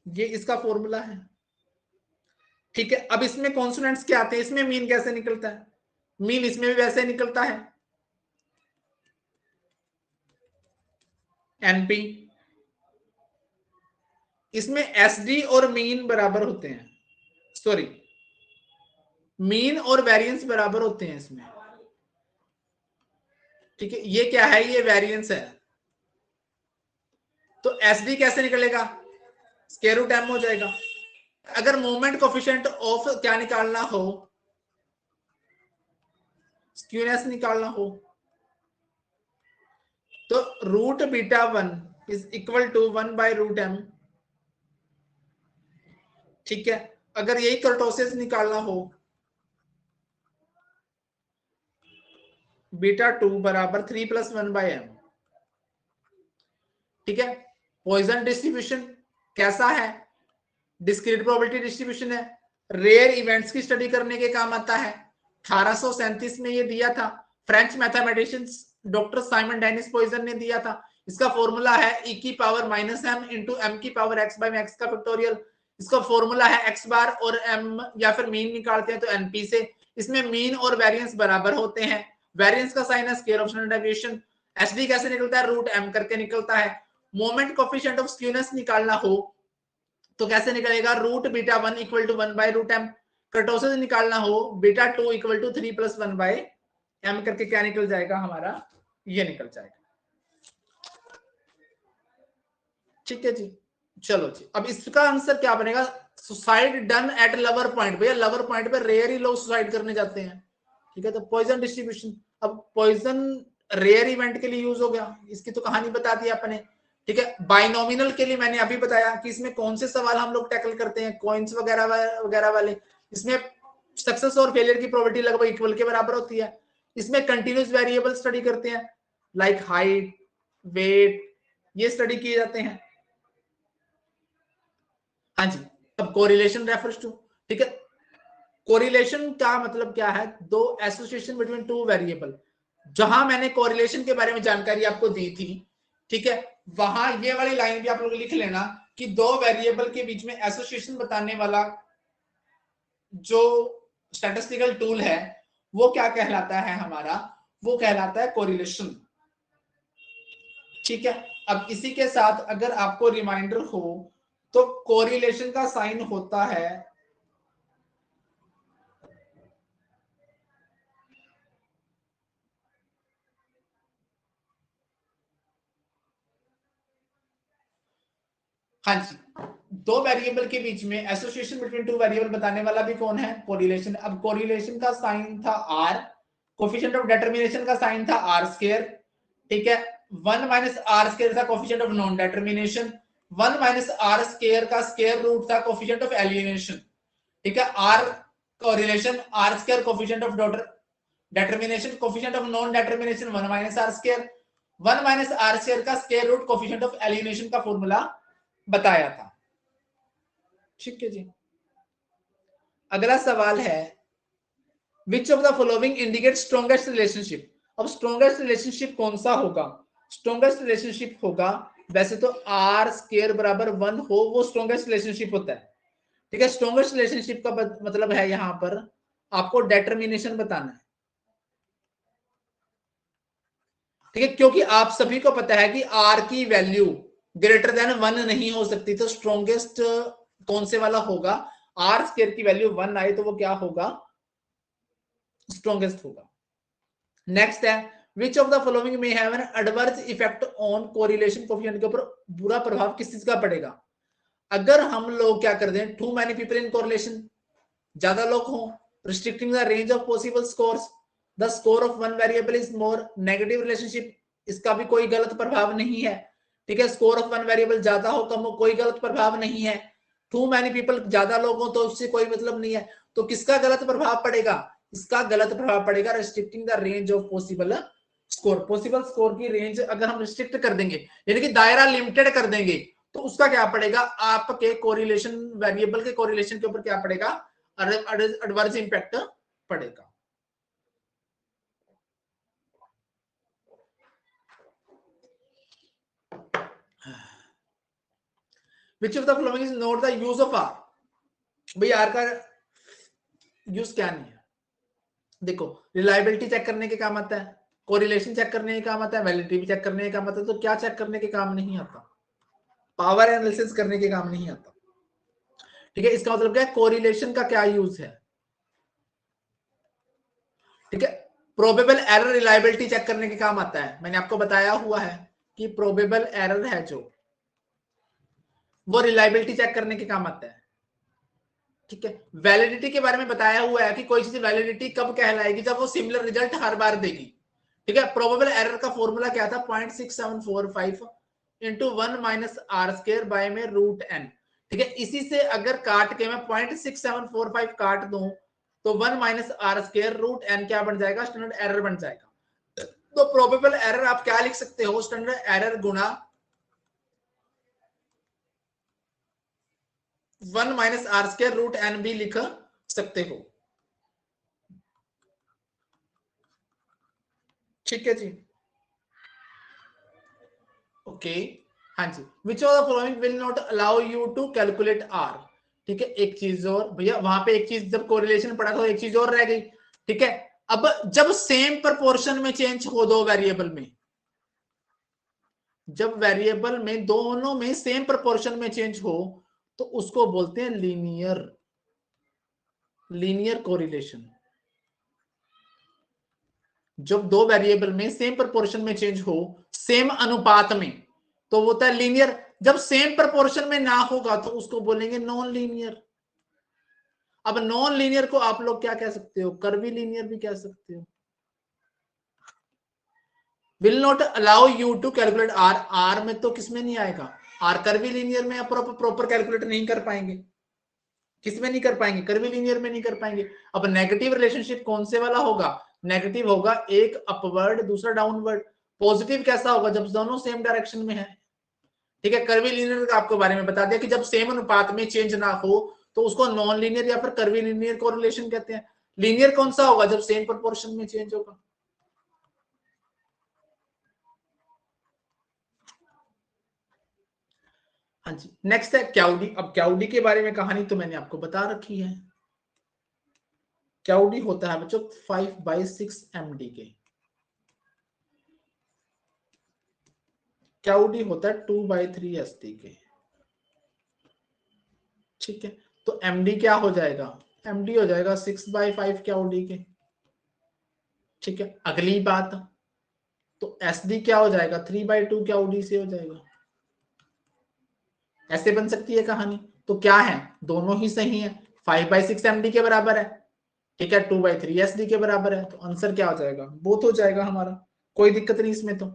ये इसका फॉर्मूला है। ठीक है, अब इसमें कॉन्सोनेंट्स क्या आते हैं, इसमें मीन कैसे निकलता है? मीन इसमें भी वैसे निकलता है, एनपी। इसमें एसडी और मीन बराबर होते हैं, सॉरी, मीन और वेरिएंस बराबर होते हैं इसमें। ठीक है, ये क्या है? ये वेरिएंस है, तो एसडी कैसे निकलेगा? स्क्वायर रूट एम हो जाएगा। अगर मोमेंट कोफिशिएंट ऑफ क्या निकालना हो, स्क्यूनेस निकालना हो, तो root beta 1 is equal to 1/√m। ठीक है, अगर यही कर्टोसिस निकालना हो, बीटा 2 बराबर 3 + 1/m। ठीक है, पॉइजन डिस्ट्रीब्यूशन कैसा है? डिस्क्रीट प्रोबेबिलिटी डिस्ट्रीब्यूशन है, रेयर इवेंट्स की स्टडी करने के काम आता है। 1837 में ये दिया था, French mathematician doctor Simon Denis Poisson ने दिया था। इसका फॉर्मूला है e की पावर -m इंटू m की पावर x बाय x का फैक्टोरियल। इसका फॉर्मूला है x बार और m, या फिर मीन निकालते हैं तो np से। इसमें मीन और वेरिएंस बराबर होते हैं, वेरिएंस का साइन है square of standard deviation, SD कैसे निकलता है, रूट एम करके निकलता है। मोमेंट कोफिशिएंट ऑफ स्क्यूनेस निकालना हो तो कैसे निकलेगा, root beta 1 equal to 1 by root m. Kurtosis निकालना हो beta 2 equal to 3 plus 1 by m करके क्या निकल जाएगा हमारा, ये निकल जाएगा। ठीक है जी, चलो जी, अब इसका आंसर क्या बनेगा, suicide done at lover point. भैया लवर पॉइंट पे रेयर ही लोग सुसाइड करने जाते हैं, ठीक है, तो पॉइजन डिस्ट्रीब्यूशन। अब पॉइजन रेयर इवेंट के लिए यूज हो गया, इसकी तो कहानी बता दी आपने, ठीक है। बाइनोमिनल के लिए मैंने अभी बताया कि इसमें कौन से सवाल हम लोग टैकल करते हैं, कॉइंस वगैरह वगैरह वाले। इसमें सक्सेस और फेलियर की प्रोबेबिलिटी लगभग इक्वल के बराबर होती है। इसमें कंटिन्यूस वेरिएबल स्टडी करते हैं, लाइक हाइट, वेट, ये स्टडी किए जाते हैं। हाँ जी, अब कोरिलेशन रेफर्स टू, ठीक है, कोरिलेशन का मतलब क्या है, दो एसोसिएशन बिटवीन टू वेरिएबल। जहां मैंने कोरिलेशन के बारे में जानकारी आपको दी थी, ठीक है, वहां ये वाली लाइन भी आप लोग लिख लेना कि दो वेरिएबल के बीच में एसोसिएशन बताने वाला जो स्टैटिस्टिकल टूल है वो क्या कहलाता है हमारा, वो कहलाता है कोरिलेशन। ठीक है, अब इसी के साथ अगर आपको रिमाइंडर हो तो कोरिलेशन का साइन होता है हाँ जी, दो वेरिएबल के बीच में एसोसिएशन बिटवीन टू वेरिएबल बताने वाला भी कौन है, कोरिलेशन। अब कोरिलेशन का साइन था आर, कोफिशिएंट ऑफ डिटरमिनेशन का साइन था आर स्क्वायर, ठीक है। 1 माइनस आर स्क्वायर था coefficient of non determination, 1 minus r square का स्क्वायर रूट था कोफिशिएंट ऑफ एलिमिनेशन, ठीक है। R correlation r square coefficient of determination, coefficient of non determination 1 minus r square, 1 minus r square का square root coefficient of elimination का formula बताया था। ठीक है जी, अगला सवाल है विच of the following indicate strongest relationship. अब स्ट्रॉन्गेस्ट रिलेशनशिप कौन सा होगा, स्ट्रॉन्गेस्ट रिलेशनशिप होगा, वैसे तो आर स्क्वायर बराबर 1 हो वो स्ट्रॉन्गेस्ट रिलेशनशिप होता है, ठीक है। स्ट्रॉन्गेस्ट रिलेशनशिप का मतलब है यहां पर आपको डिटरमिनेशन बताना है, ठीक है, क्योंकि आप सभी को पता है कि आर की वैल्यू ग्रेटर देन 1 नहीं हो सकती, तो स्ट्रॉन्गेस्ट कौन से वाला होगा, आर स्क्वायर की वैल्यू 1 आए तो वो क्या होगा, स्ट्रॉन्गेस्ट होगा। नेक्स्ट है विच ऑफ द फॉलोइंग में have an adverse effect on correlation coefficient के ऊपर बुरा प्रभाव किस चीज का पड़ेगा। अगर हम लोग क्या कर दें, too many people in correlation, ज्यादा लोग हों, restricting the range of possible scores, the score of one variable is more, negative relationship, इसका भी कोई गलत प्रभाव नहीं है, ठीक है। स्कोर ऑफ वन वेरिएबल ज्यादा हो कम हो कोई गलत प्रभाव नहीं है, टू मैनी पीपल ज्यादा लोग हो तो उससे कोई मतलब नहीं है, तो किसका गलत प्रभाव पड़ेगा, इसका गलत प्रभाव पड़ेगा restricting the range of possible score. Possible score की रेंज अगर हम रिस्ट्रिक्ट कर देंगे यानी कि दायरा लिमिटेड कर देंगे तो उसका क्या पड़ेगा, आपके कोरिलेशन वेरिएबल के कोरिलेशन के ऊपर क्या पड़ेगा, एडवर्स इंपैक्ट पड़ेगा। Which of the following is not the use of r. भाई आर का यूज क्या नहीं है, देखो रिलायबिलिटी चेक करने के काम आता है, कोरिलेशन चेक करने के काम आता है, वैलिडिटी भी चेक करने के काम आता है, तो क्या चेक करने के काम नहीं आता, पावर एनालिसिस करने के काम नहीं आता, ठीक है। इसका मतलब क्या है, कोरिलेशन का क्या यूज है, ठीक है। प्रोबेबल एरर रिलायबिलिटी चेक करने के काम आता है, मैंने आपको बताया हुआ है कि प्रोबेबल एरर है जो वो रिलायबिलिटी चेक करने के काम आता है, ठीक है। वैलिडिटी के बारे में बताया हुआ है कि कोई चीज वैलिडिटी कब कहलाएगी, जब वो सिमिलर रिजल्ट हर बार देगी, ठीक है। प्रोबेबल एरर का फॉर्मूला क्या था, 0.6745 into 1 minus r square by में रूट एन, ठीक है। इसी से अगर काट के मैं 0.6745 काट दूं तो 1 minus r square root n क्या बन जाएगा, स्टैंडर्ड एरर बन जाएगा। तो प्रोबेबल एरर आप क्या लिख सकते हो, स्टैंडर्ड एरर गुना 1 minus r square root n भी लिख सकते हो, ठीक है जी, ओके। हाँ जी, which of the following will not allow you to calculate r, ठीक है। एक चीज और भैया वहां पे एक चीज जब कोरिलेशन पढ़ा था एक चीज और रह गई, ठीक है। अब जब सेम प्रोपोर्शन में चेंज हो दो वेरिएबल में, जब वेरिएबल में दोनों में सेम प्रोपोर्शन में चेंज हो तो उसको बोलते हैं लीनियर कोरिलेशन। जब दो वेरिएबल में सेम प्रोपोर्शन में चेंज हो, सेम अनुपात में, तो वो होता है लीनियर। जब सेम प्रोपोर्शन में ना होगा तो उसको बोलेंगे नॉन लीनियर। अब नॉन लीनियर को आप लोग क्या कह सकते हो, कर्वी लीनियर भी कह सकते हो। Will not allow you to calculate r, r में तो किसमें नहीं आएगा, आर कर्वी लीनियर में आप प्रॉपर कैलकुलेट नहीं कर पाएंगे। किसमें नहीं कर पाएंगे, कर्वी लीनियर में नहीं कर पाएंगे। अब नेगेटिव रिलेशनशिप कौन से वाला होगा, नेगेटिव होगा, एक अपवर्ड दूसरा डाउनवर्ड। पॉजिटिव कैसा होगा, जब दोनों सेम डायरेक्शन में है। ठीक है, कर्वी लीनियर का आपको बारे में बता दिया कि जब सेम अनुपात में चेंज ना हो तो उसको नॉन लीनियर या फिर कर्वी लीनियर कोरिलेशन कहते हैं। लीनियर कौन सा होगा, जब सेम प्रोपोर्शन में चेंज होगा। हाँ जी, नेक्स्ट है क्याउडी। अब क्याउडी के बारे में कहानी तो मैंने आपको बता रखी है। क्याउडी होता है बच्चों 5/6 MD के, क्याउडी होता है 2/3 SD के। ठीक है, तो MD क्या हो जाएगा, MD हो जाएगा 6/5 क्याउडी के। ठीक है, अगली बात, तो SD क्या हो जाएगा, 3/2 क्याउडी से हो जाएगा। ऐसे बन सकती है कहानी। तो क्या है, दोनों ही सही है, 5/6 MD के बराबर है। ठीक है, 2/3 SD के बराबर है, तो आंसर क्या हो जाएगा, बोथ हो जाएगा हमारा, कोई दिक्कत नहीं इसमें। तो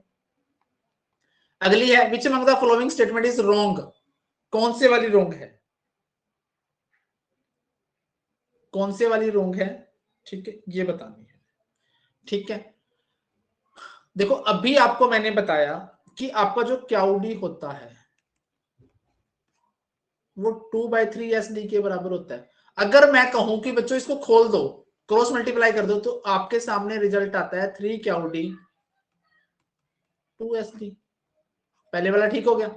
अगली है, विच among the following statement is wrong, कौन से वाली रॉन्ग है, कौन से वाली रॉन्ग है। ठीक है, ये बतानी है। ठीक है, देखो अभी आपको मैंने बताया कि आपका जो क्याउडी होता है वो 2/3 SD के बराबर होता है। अगर मैं कहूं कि बच्चों इसको खोल दो, क्रॉस मल्टीप्लाई कर दो, तो आपके सामने रिजल्ट आता है 3 क्याउडी 2 SD। पहले वाला ठीक हो गया।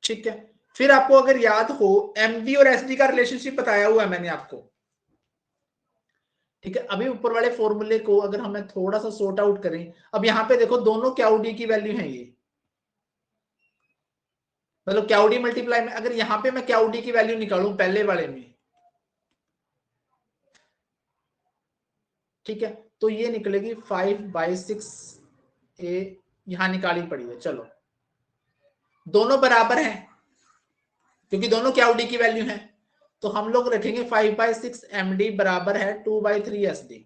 ठीक है, फिर आपको अगर याद हो MD और SD का रिलेशनशिप बताया हुआ है मैंने आपको। ठीक है, अभी ऊपर वाले फॉर्मूले को अगर हमें थोड़ा सा सॉर्ट आउट करें, अब यहां पे देखो दोनों क्याउडी की वैल्यू है ये, मतलब क्याउडी मल्टीप्लाई में, अगर यहां पे मैं क्याउडी की वैल्यू निकालूं पहले वाले में, ठीक है, तो ये निकलेगी 5/6 ए, यहां निकाली पड़ी है। चलो दोनों बराबर हैं क्योंकि दोनों क्याउडी की वैल्यू है, तो हम लोग रखेंगे 5/6 MD बराबर है 2/3 SD।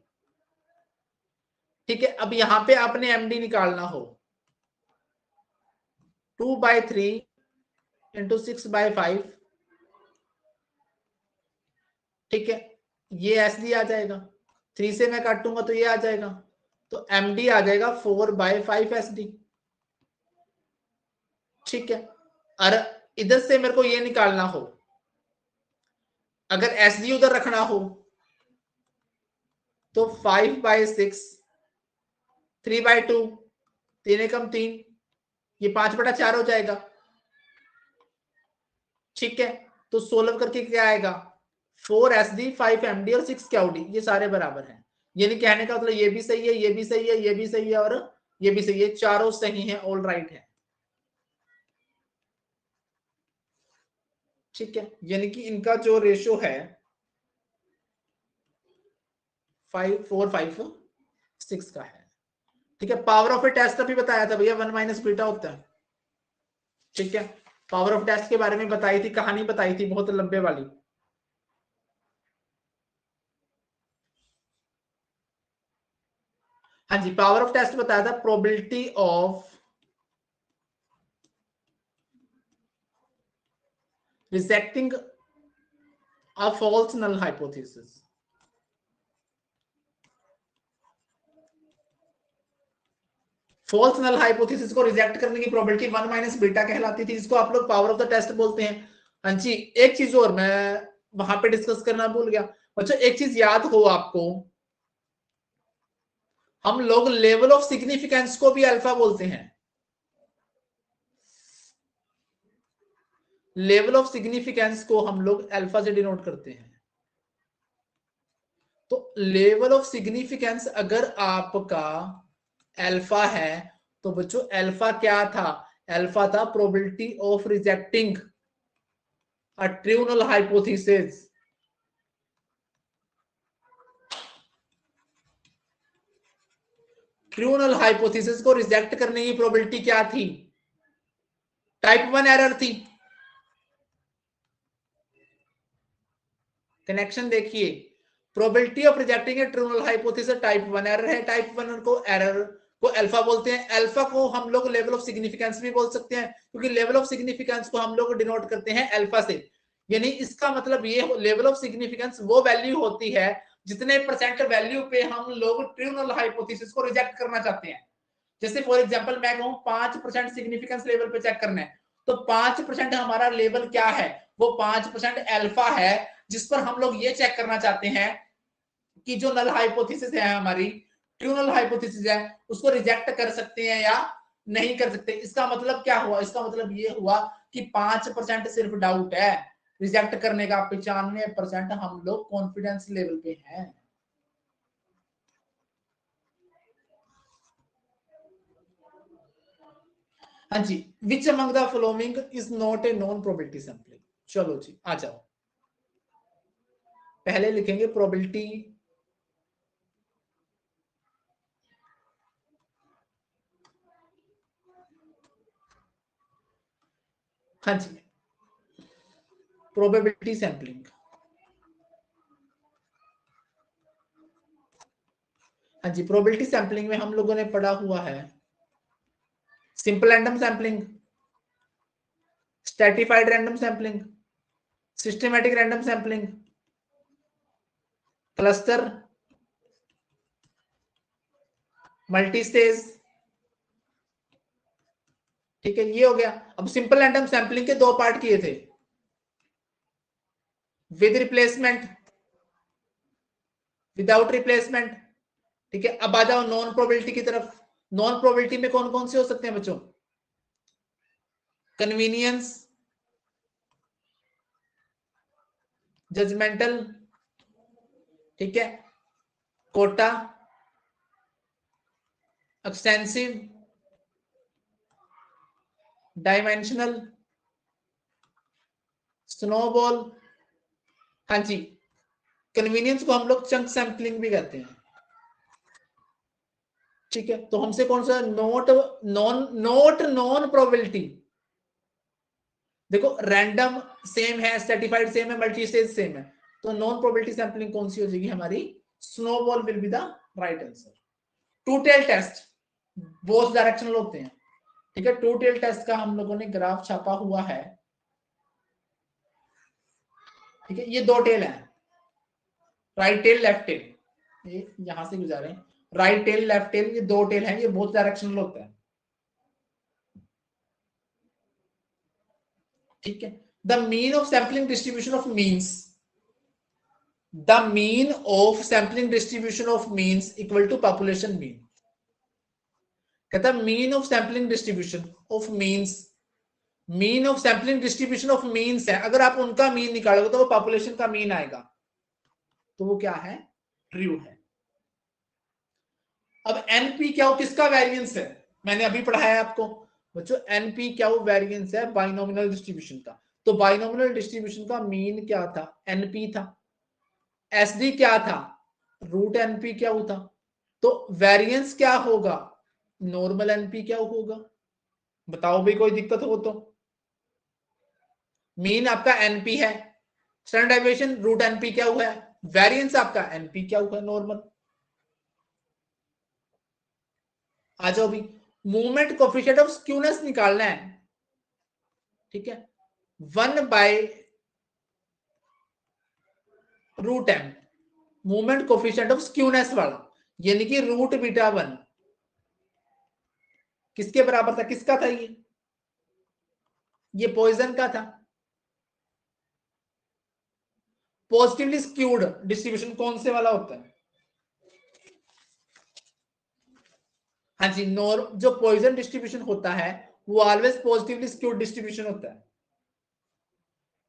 ठीक है, अब यहां पे आपने MD निकालना हो, 2/3 इंटू 6/5। ठीक है, ये SD आ जाएगा, 3 से मैं काटूंगा तो ये आ जाएगा, तो MD आ जाएगा 4/5 SD। ठीक है, और इधर से मेरे को ये निकालना हो, अगर SD उधर रखना हो तो 5/6 3/2, 3 एकम 3, ये 5/4 हो जाएगा। ठीक है, तो सोल्व करके क्या आएगा, 4 SD 5 MD और 6 क्याउडी, ये सारे बराबर हैं। यानी कहने का मतलब ये भी सही है, ये भी सही है, ये भी सही है और ये भी सही है, चारों सही है, ऑल राइट है। ठीक है, यानी कि इनका जो रेशो है 5/4/5/6 का है। ठीक है, पावर ऑफ ए टेस्ट अभी बताया था भैया, 1 - बीटा होता है। ठीक है, पावर ऑफ टेस्ट के बारे में बताई थी, कहानी बताई थी बहुत लंबे वाली। हाँ जी, पावर ऑफ टेस्ट बताया था, probability of rejecting a false null hypothesis. False null hypothesis को रिजेक्ट करने की प्रोबेबिलिटी 1 - बीटा कहलाती थी, जिसको आप लोग पावर ऑफ द टेस्ट बोलते हैं। हाँ जी, एक चीज और मैं वहां पे डिस्कस करना भूल गया बच्चों, एक चीज याद हो आपको, हम लोग लेवल ऑफ सिग्निफिकेंस को भी अल्फा बोलते हैं। लेवल ऑफ सिग्निफिकेंस को हम लोग अल्फा से डिनोट करते हैं। तो लेवल ऑफ सिग्निफिकेंस अगर आपका अल्फा है तो बच्चों अल्फा क्या था, अल्फा था probability of rejecting a true null hypothesis. True null hypothesis को रिजेक्ट करने की प्रोबेबिलिटी क्या थी, टाइप 1 एरर थी। कनेक्शन देखिए, probability of rejecting a true null hypothesis type 1 error है, टाइप 1 को एरर को अल्फा बोलते हैं। अल्फा को हम लोग लेवल ऑफ सिग्निफिकेंस भी बोल सकते हैं, क्योंकि लेवल ऑफ सिग्निफिकेंस को हम लोग डिनोट करते हैं अल्फा से। यानी इसका मतलब ये लेवल ऑफ सिग्निफिकेंस वो वैल्यू होती है जितने परसेंट वैल्यू पे हम लोग ट्रू नल हाइपोथेसिस को रिजेक्ट करना चाहते हैं। जैसे फॉर एग्जांपल मैं कहूं 5% सिग्निफिकेंस लेवल पे चेक करना है, तो 5% हमारा लेवल क्या है, वो 5% अल्फा है, जिस पर हम लोग ये चेक करना चाहते हैं कि जो नल हाइपोथेसिस है हमारी, ट्रू नल हाइपोथेसिस है, उसको रिजेक्ट कर सकते हैं या नहीं कर सकते। इसका मतलब क्या हुआ, इसका मतलब ये हुआ कि 5% सिर्फ डाउट है, रिजेक्ट करने का 95% हम लोग कॉन्फिडेंस लेवल पे हैं। हाँ जी, which among the following is not a non probability sampling. चलो जी आ जाओ, पहले लिखेंगे प्रोबेबिलिटी, हाँ जी प्रोबेबिलिटी सैंपलिंग। हाँ जी, प्रोबेबिलिटी सैंपलिंग में हम लोगों ने पढ़ा हुआ है simple random sampling, stratified random sampling, systematic random sampling, cluster, multi stage. ठीक है, ये हो गया। अब सिंपल रैंडम सैंपलिंग के दो पार्ट किए थे, विद रिप्लेसमेंट, विदाउट रिप्लेसमेंट। ठीक है, अब आ जाओ नॉन प्रोबेबिलिटी की तरफ। नॉन प्रोबेबिलिटी में कौन कौन से हो सकते हैं बच्चों, कन्वीनियंस, जजमेंटल, ठीक है, कोटा, एक्सटेंसिव, डायमेंशनल, स्नोबॉल। हाँ जी, कन्वीनियंस को हम लोग चंक सैंपलिंग भी कहते हैं। ठीक है, तो हमसे कौन सा नॉट नॉन प्रोबेबिलिटी, देखो रैंडम सेम है, स्ट्रैटिफाइड सेम है, मल्टी स्टेज सेम है, तो नॉन प्रोबेबिलिटी सैंपलिंग कौन सी हो जाएगी हमारी, snowball will be the right answer. Two tail test both directional होते हैं। ठीक है, टू टेल टेस्ट का हम लोगों ने ग्राफ छापा हुआ है। ठीक है, ये दो टेल है, राइट टेल लेफ्ट टेल, ये यहां से गुजारे, राइट टेल लेफ्ट टेल, ये दो टेल है, ये बोथ डायरेक्शनल होता है। ठीक है, the mean of sampling distribution of means, the mean of sampling distribution of means equal to population mean. कहता है mean of sampling distribution of means, mean of sampling distribution of means है, अगर आप उनका मीन निकालोगे तो वो population का मीन आएगा, तो वो क्या है, ट्रू है। अब एनपी क्या हो, किसका वेरिएंस है, मैंने अभी पढ़ाया आपको बच्चों, एनपी क्या हो, वेरिएंस है बाइनोमिनल डिस्ट्रीब्यूशन का। तो बाइनोमिनल डिस्ट्रीब्यूशन का मीन क्या था, एनपी था। एसडी क्या था, रूट एनपी क्या होता, तो वेरिएंस क्या होगा, नॉर्मल एनपी क्या होगा, बताओ भाई कोई दिक्कत हो तो। मीन आपका एनपी है, स्टैंडर्ड डेविएशन रूट एनपी क्या हुआ है, वेरिएंस आपका एनपी क्या हुआ है, नॉर्मल। आ जाओ भी, मूवमेंट कोफिशिएंट ऑफ स्क्यूनेस निकालना है। ठीक है, 1/√m movement coefficient of skewness वाला, यानी कि √β1 किसके बराबर था, किसका था ये पॉइजन का था। पॉजिटिवली स्क्यूड डिस्ट्रीब्यूशन कौन से वाला होता है, हाँ जी, जो पॉइजन डिस्ट्रीब्यूशन होता है वो ऑलवेज पॉजिटिवली स्क्यूड डिस्ट्रीब्यूशन होता है।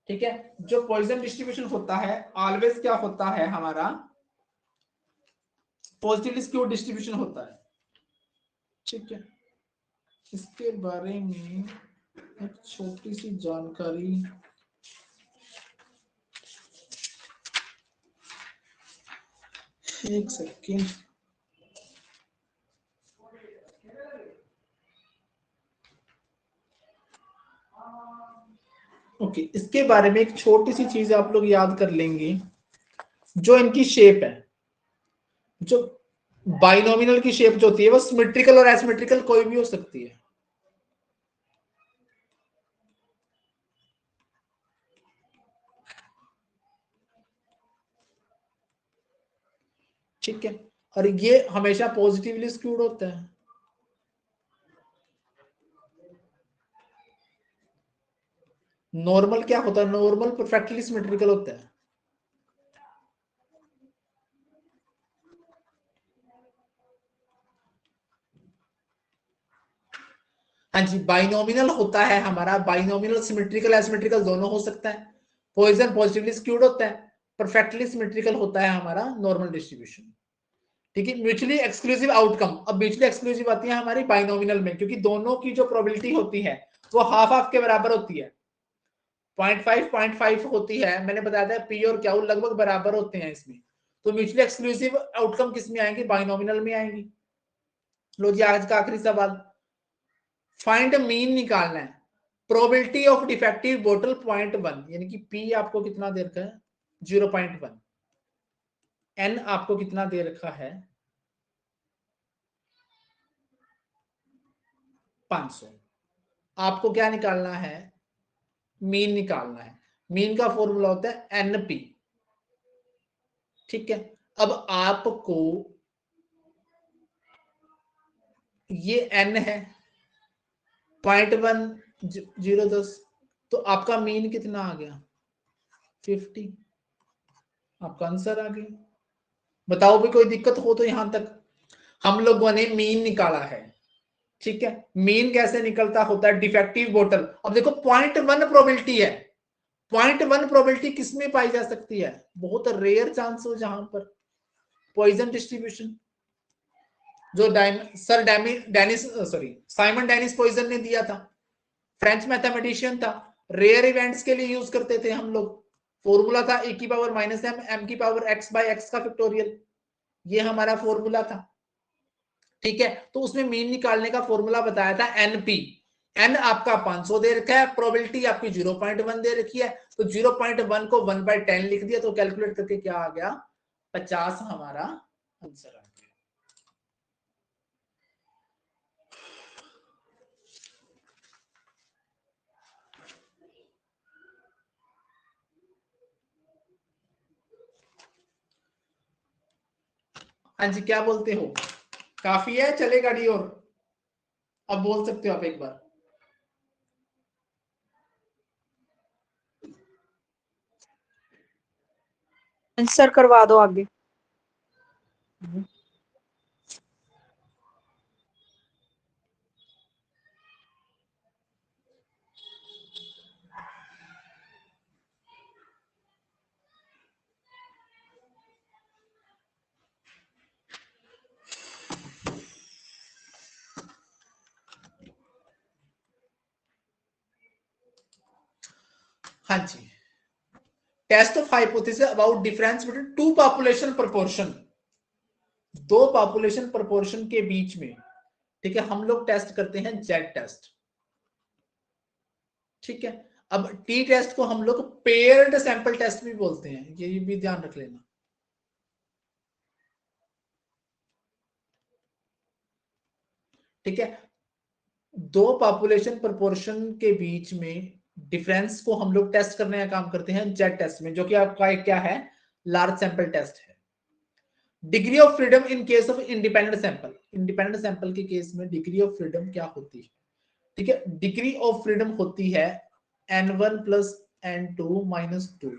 ठीक है, जो पॉइजन डिस्ट्रीब्यूशन होता है ऑलवेज क्या होता है हमारा, पॉजिटिवली स्क्यूड डिस्ट्रीब्यूशन होता है। ठीक है, इसके बारे में एक छोटी सी जानकारी। एक सेकेंड, ओके, इसके बारे में एक छोटी सी चीज आप लोग याद कर लेंगे। जो इनकी शेप है, जो बाइनोमिनल की शेप जो होती है वो सिमेट्रिकल और एसिमेट्रिकल कोई भी हो सकती है। ठीक है, और ये हमेशा पॉजिटिवली स्क्यूड होता है। नॉर्मल क्या होता है? नॉर्मल परफेक्टली सिमेट्रिकल होता है। हाँ जी, बाइनोमिनल होता है हमारा, बाइनोमिनल सिमेट्रिकल एसिमेट्रिकल दोनों हो सकता है। पॉइजन पॉजिटिवली स्क्यूड होता है, परफेक्टली सिमेट्रिकल होता है हमारा नॉर्मल डिस्ट्रीब्यूशन। ठीक है, म्यूचुअली एक्सक्लूसिव आउटकम। अब म्यूचुअली एक्सक्लूसिव आती है हमारी बाइनोमिनल में, क्योंकि दोनों की जो प्रोबेबिलिटी होती है वो हाफ हाफ के बराबर होती है। 0.5 होती है। मैंने बताया था पी और क्यू लगभग बराबर होते हैं इसमें। तो म्यूचुअली एक्सक्लूसिव आउटकम किस में आएंगी? बाइनोमिनल में आएंगी। लो जी, आज का आखिरी सवाल, फाइंड मीन निकालना है। प्रोबेबिलिटी ऑफ डिफेक्टिव बोतल 0.1, यानी कि पी आपको कितना दे रखा है? 0.1। एन आपको कितना दे रखा है? 500। आपको क्या निकालना है? मीन निकालना है। मीन का फॉर्मूला होता है एनपी। ठीक है, अब आपको ये एन है 0.10, तो आपका मीन कितना आ गया? 50। आपका आंसर आ गया। बताओ भी, कोई दिक्कत हो तो यहां तक हम लोगों ने मीन निकाला है। ठीक है, मीन कैसे निकलता होता है? डिफेक्टिव बोतल। अब देखो 0.1 प्रोबेबिलिटी है। 0.1 प्रोबेबिलिटी किसमें पाई जा सकती है? बहुत रेयर चांस हो जहां पर पॉइजन डिस्ट्रीब्यूशन, जो साइमन डेनिस पॉइजन ने दिया था। फ्रेंच मैथमेटिशियन था, रेयर इवेंट्स के लिए यूज करते थे हम लोग। फॉर्मूला था e की पावर -m, m की पावर x बाय x का फैक्टोरियल। ये हमारा फॉर्मूला था। ठीक है, तो उसमें मीन निकालने का फॉर्मूला बताया था एनपी। एन आपका 500 दे रखा है, प्रोबेबिलिटी आपकी 0.1 दे रखी है, तो 0.1 को 1/10 लिख दिया, तो कैलकुलेट करके क्या आ गया? 50 हमारा आंसर आ गया। हाँ जी, क्या बोलते हो? काफी है, चले गाड़ी और? अब बोल सकते हो आप एक बार। आंसर करवा दो आगे। हाँ जी, test of hypothesis about difference between two population proportion. दो पॉपुलेशन प्रोपोर्शन के बीच में, ठीक है, हम लोग टेस्ट करते हैं जेड टेस्ट। ठीक है, अब टी टेस्ट को हम लोग पेयर्ड सैंपल टेस्ट भी बोलते हैं, ये भी ध्यान रख लेना। ठीक है, दो पॉपुलेशन प्रोपोर्शन के बीच में डिफरेंस को हम लोग टेस्ट करने का काम करते हैं जेड टेस्ट में, जो कि आपका एक क्या है? लार्ज सैंपल टेस्ट है। Degree of freedom in case of independent sample. Independent sample के केस में डिग्री ऑफ फ्रीडम क्या होती है? ठीक है, डिग्री ऑफ फ्रीडम होती है n1 प्लस n2 माइनस 2,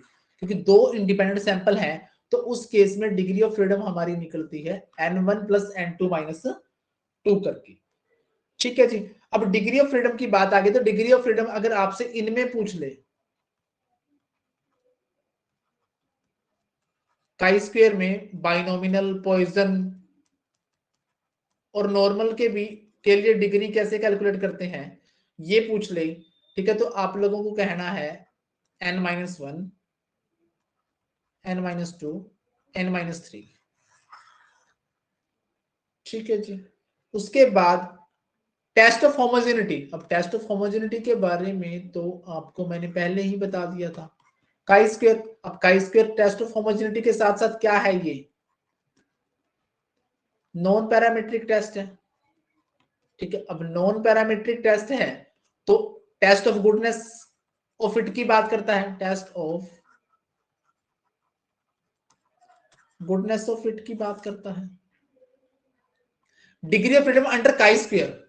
क्योंकि दो इंडिपेंडेंट सैंपल हैं, तो उस केस में डिग्री ऑफ फ्रीडम हमारी निकलती है n1 प्लस n2 माइनस 2 करके। ठीक है जी, अब डिग्री ऑफ फ्रीडम की बात आ गई, तो डिग्री ऑफ फ्रीडम अगर आपसे इनमें पूछ ले, काई स्क्वायर में, बाइनोमिनल, पॉइजन, और नॉर्मल के भी के लिए डिग्री कैसे कैलकुलेट करते हैं ये पूछ ले, ठीक है, तो आप लोगों को कहना है n-1, n-2, n-3, ठीक है जी। उसके बाद टेस्ट ऑफ होमोजेनिटी। अब टेस्ट ऑफ होमोजेनिटी के बारे में तो आपको मैंने पहले ही बता दिया था, काई स्क्वायर। अब काई स्क्वायर टेस्ट ऑफ होमोजेनिटी के साथ साथ क्या है, ये नॉन पैरामीट्रिक टेस्ट है, ठीक है। अब नॉन पैरामीट्रिक टेस्ट है तो test of goodness of it की बात करता है, test of goodness of it की बात करता है। Degree of freedom under chi square,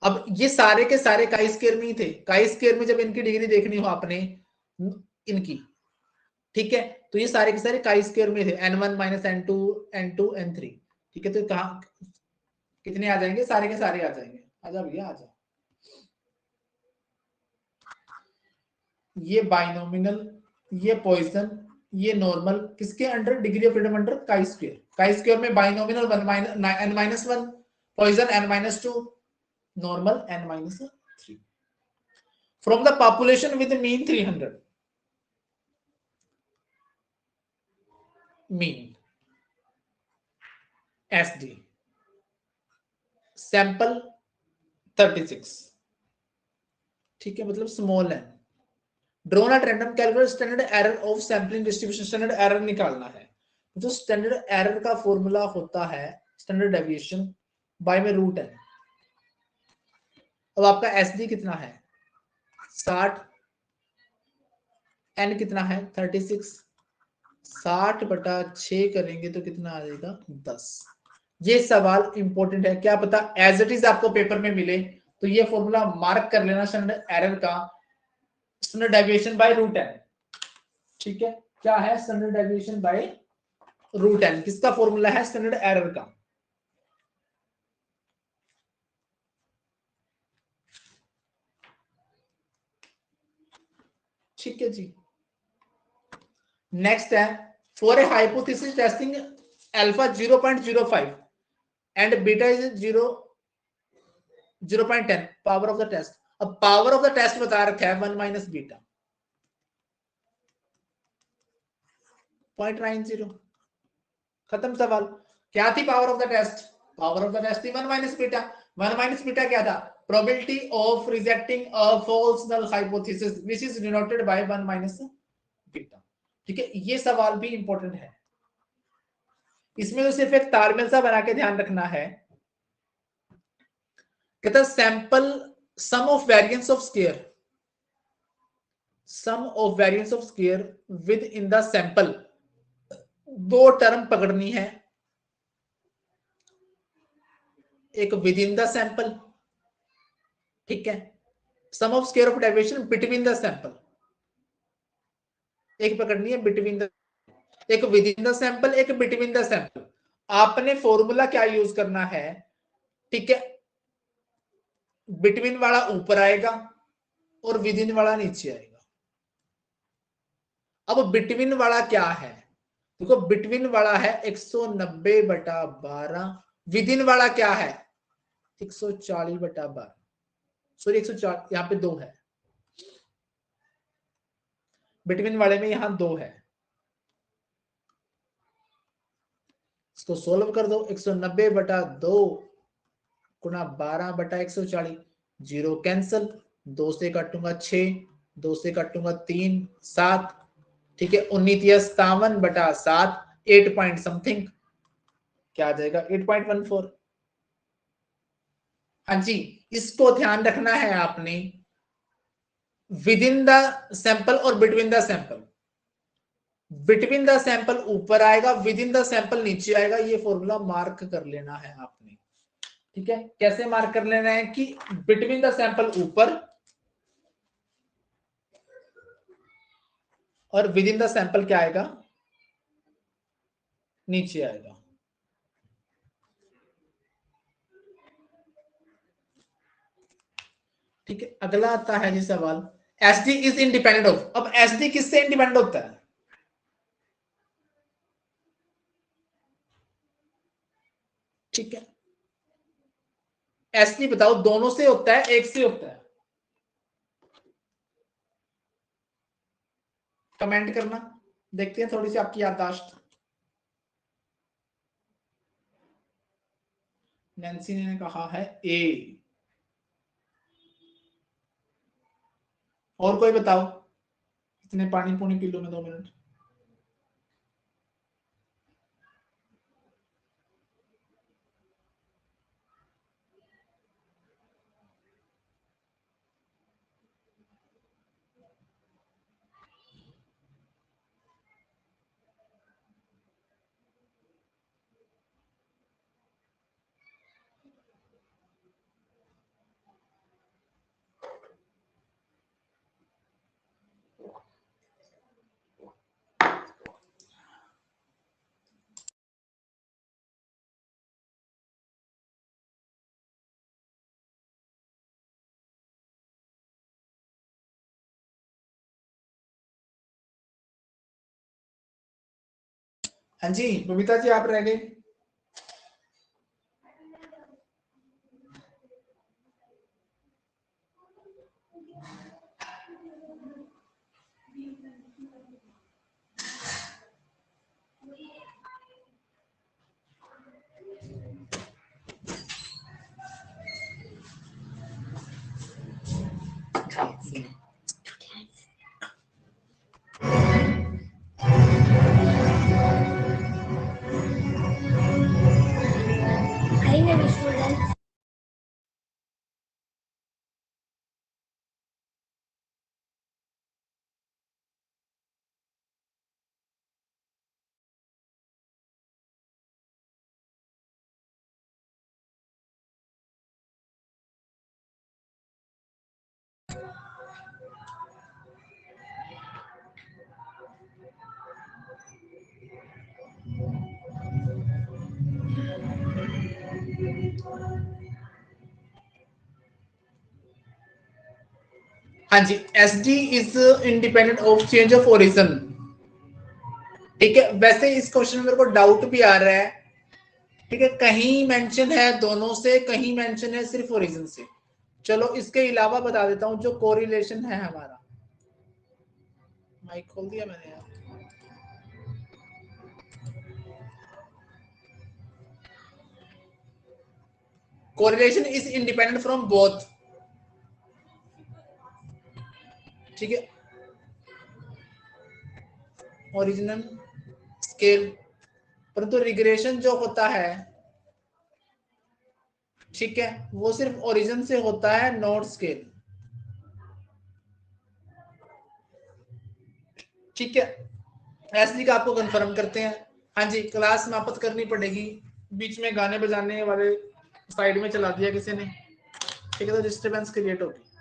अब ये सारे के सारे काई स्क्वायर में ही थे। काई स्क्वायर में जब इनकी डिग्री देखनी हो आपने इनकी, ठीक है, तो ये सारे के सारे काई स्क्वायर में थे, n1 minus n2 n2 n3, ठीक है। तो कहा कितने आ जाएंगे, सारे के सारे आ जाएंगे। आजा भैया आजा। ये बाइनोमिनल, ये पॉइसन, ये नॉर्मल, किसके under, degree of freedom under chi square. काई स्क्वायर में बाइनोमिनल n-1, Poisson n-2, normal n-3। From the population with mean 300, mean SD, sample 36, ठीक है, मतलब small n। Drone at random calculate standard error of sampling distribution. Standard error निकालना है, जो standard error का formula होता है स्टैंडर्ड डेविएशन बाय में रूट n। अब आपका SD कितना है 60, n कितना है 36, 60/6 करेंगे तो कितना आ जाएगा 10। ये सवाल इंपॉर्टेंट है, क्या पता एज इट इज आपको पेपर में मिले, तो ये फॉर्मूला मार्क कर लेना स्टैंडर्ड एरर का, standard deviation by root n, ठीक है। क्या है standard deviation by root n, किसका फॉर्मूला है स्टैंडर्ड एरर का। ठीक है जी। नेक्स्ट है for a hypothesis testing alpha 0.05 and beta is 0.10 power of the test. अब पावर ऑफ द टेस्ट बता रखा है 1 माइनस बीटा 0.90, खत्म सवाल। क्या थी power of the test, power of the test थी 1 माइनस बीटा। 1 माइनस बीटा क्या था, probability of rejecting a false null hypothesis which is denoted by 1 minus beta, ठीक है। ये सवाल भी इंपॉर्टेंट है, इसमें तो सिर्फ एक तालमेल सा बना के ध्यान रखना है। कहता sample sum of variance of square, sum of variance of square within the sample, दो टर्म पकड़नी है, एक विद इन द सैंपल, ठीक है, sum of square of deviation between the sample, एक पकड़नी है बिटवीन द, एक विद इन द सैंपल, एक बिटवीन द सैंपल। आपने फॉर्मूला क्या यूज करना है, ठीक है, बिटवीन वाला ऊपर आएगा और विद इन वाला नीचे आएगा। अब बिटवीन वाला क्या है, देखो बिटवीन वाला है 190/12, विद इन वाला क्या है 140/12, सॉरी 140, यहां पे 2 है, बिटवीन वाले में यहां 2 है। इसको सोल्व कर दो, 190/2 गुणा 12/140, 0 कैंसल, 2 से काटूंगा 6, 2 से काटूंगा 3, 7, ठीक है, 19/57/7, 8 पॉइंट समथिंग, क्या आ जाएगा 8.14। हाँ जी, इसको ध्यान रखना है आपने, विद इन द सैंपल और between the sample. Between the sample ऊपर आएगा, विद इन द सैंपल नीचे आएगा, ये फॉर्मूला मार्क कर लेना है आपने, ठीक है। कैसे मार्क कर लेना है कि बिटवीन द सैंपल ऊपर और विद इन द सैंपल क्या आएगा नीचे आएगा। ठीक है, अगला आता है जी सवाल, एसडी इज इंडिपेंडेंट ऑफ। अब एसडी किससे इंडिपेंडेंट होता है, ठीक है, एसडी बताओ दोनों से होता है एक से होता है? कमेंट करना, देखते हैं थोड़ी सी आपकी याददाश्त। नैन्सी ने कहा है ए, और कोई बताओ, इतने पानी पूनी पी लो मैं 2 मिनट। हाँ जी बबीता जी, आप रह गए। हाँ जी, S D is independent of change of origin. ठीक है, वैसे इस क्वेश्चन में मेरे को डाउट भी आ रहा है। ठीक है, कहीं मेंशन है दोनों से, कहीं मेंशन है सिर्फ ओरिजिन से। चलो इसके अलावा बता देता हूं जो कोरिलेशन है हमारा। माइक खोल दिया मैंने यार। Correlation is independent from both. ठीक है, ओरिजिनल स्केल, परंतु रिग्रेशन जो होता है, ठीक है, वो सिर्फ ओरिजिन से होता है, नॉट स्केल। ठीक है, एसडी का आपको कंफर्म करते हैं। हाँ जी, क्लास समाप्त करनी पड़ेगी, बीच में गाने बजाने वाले साइड में चला दिया किसी ने। ठीक है, तो डिस्टर्बेंस क्रिएट होगी।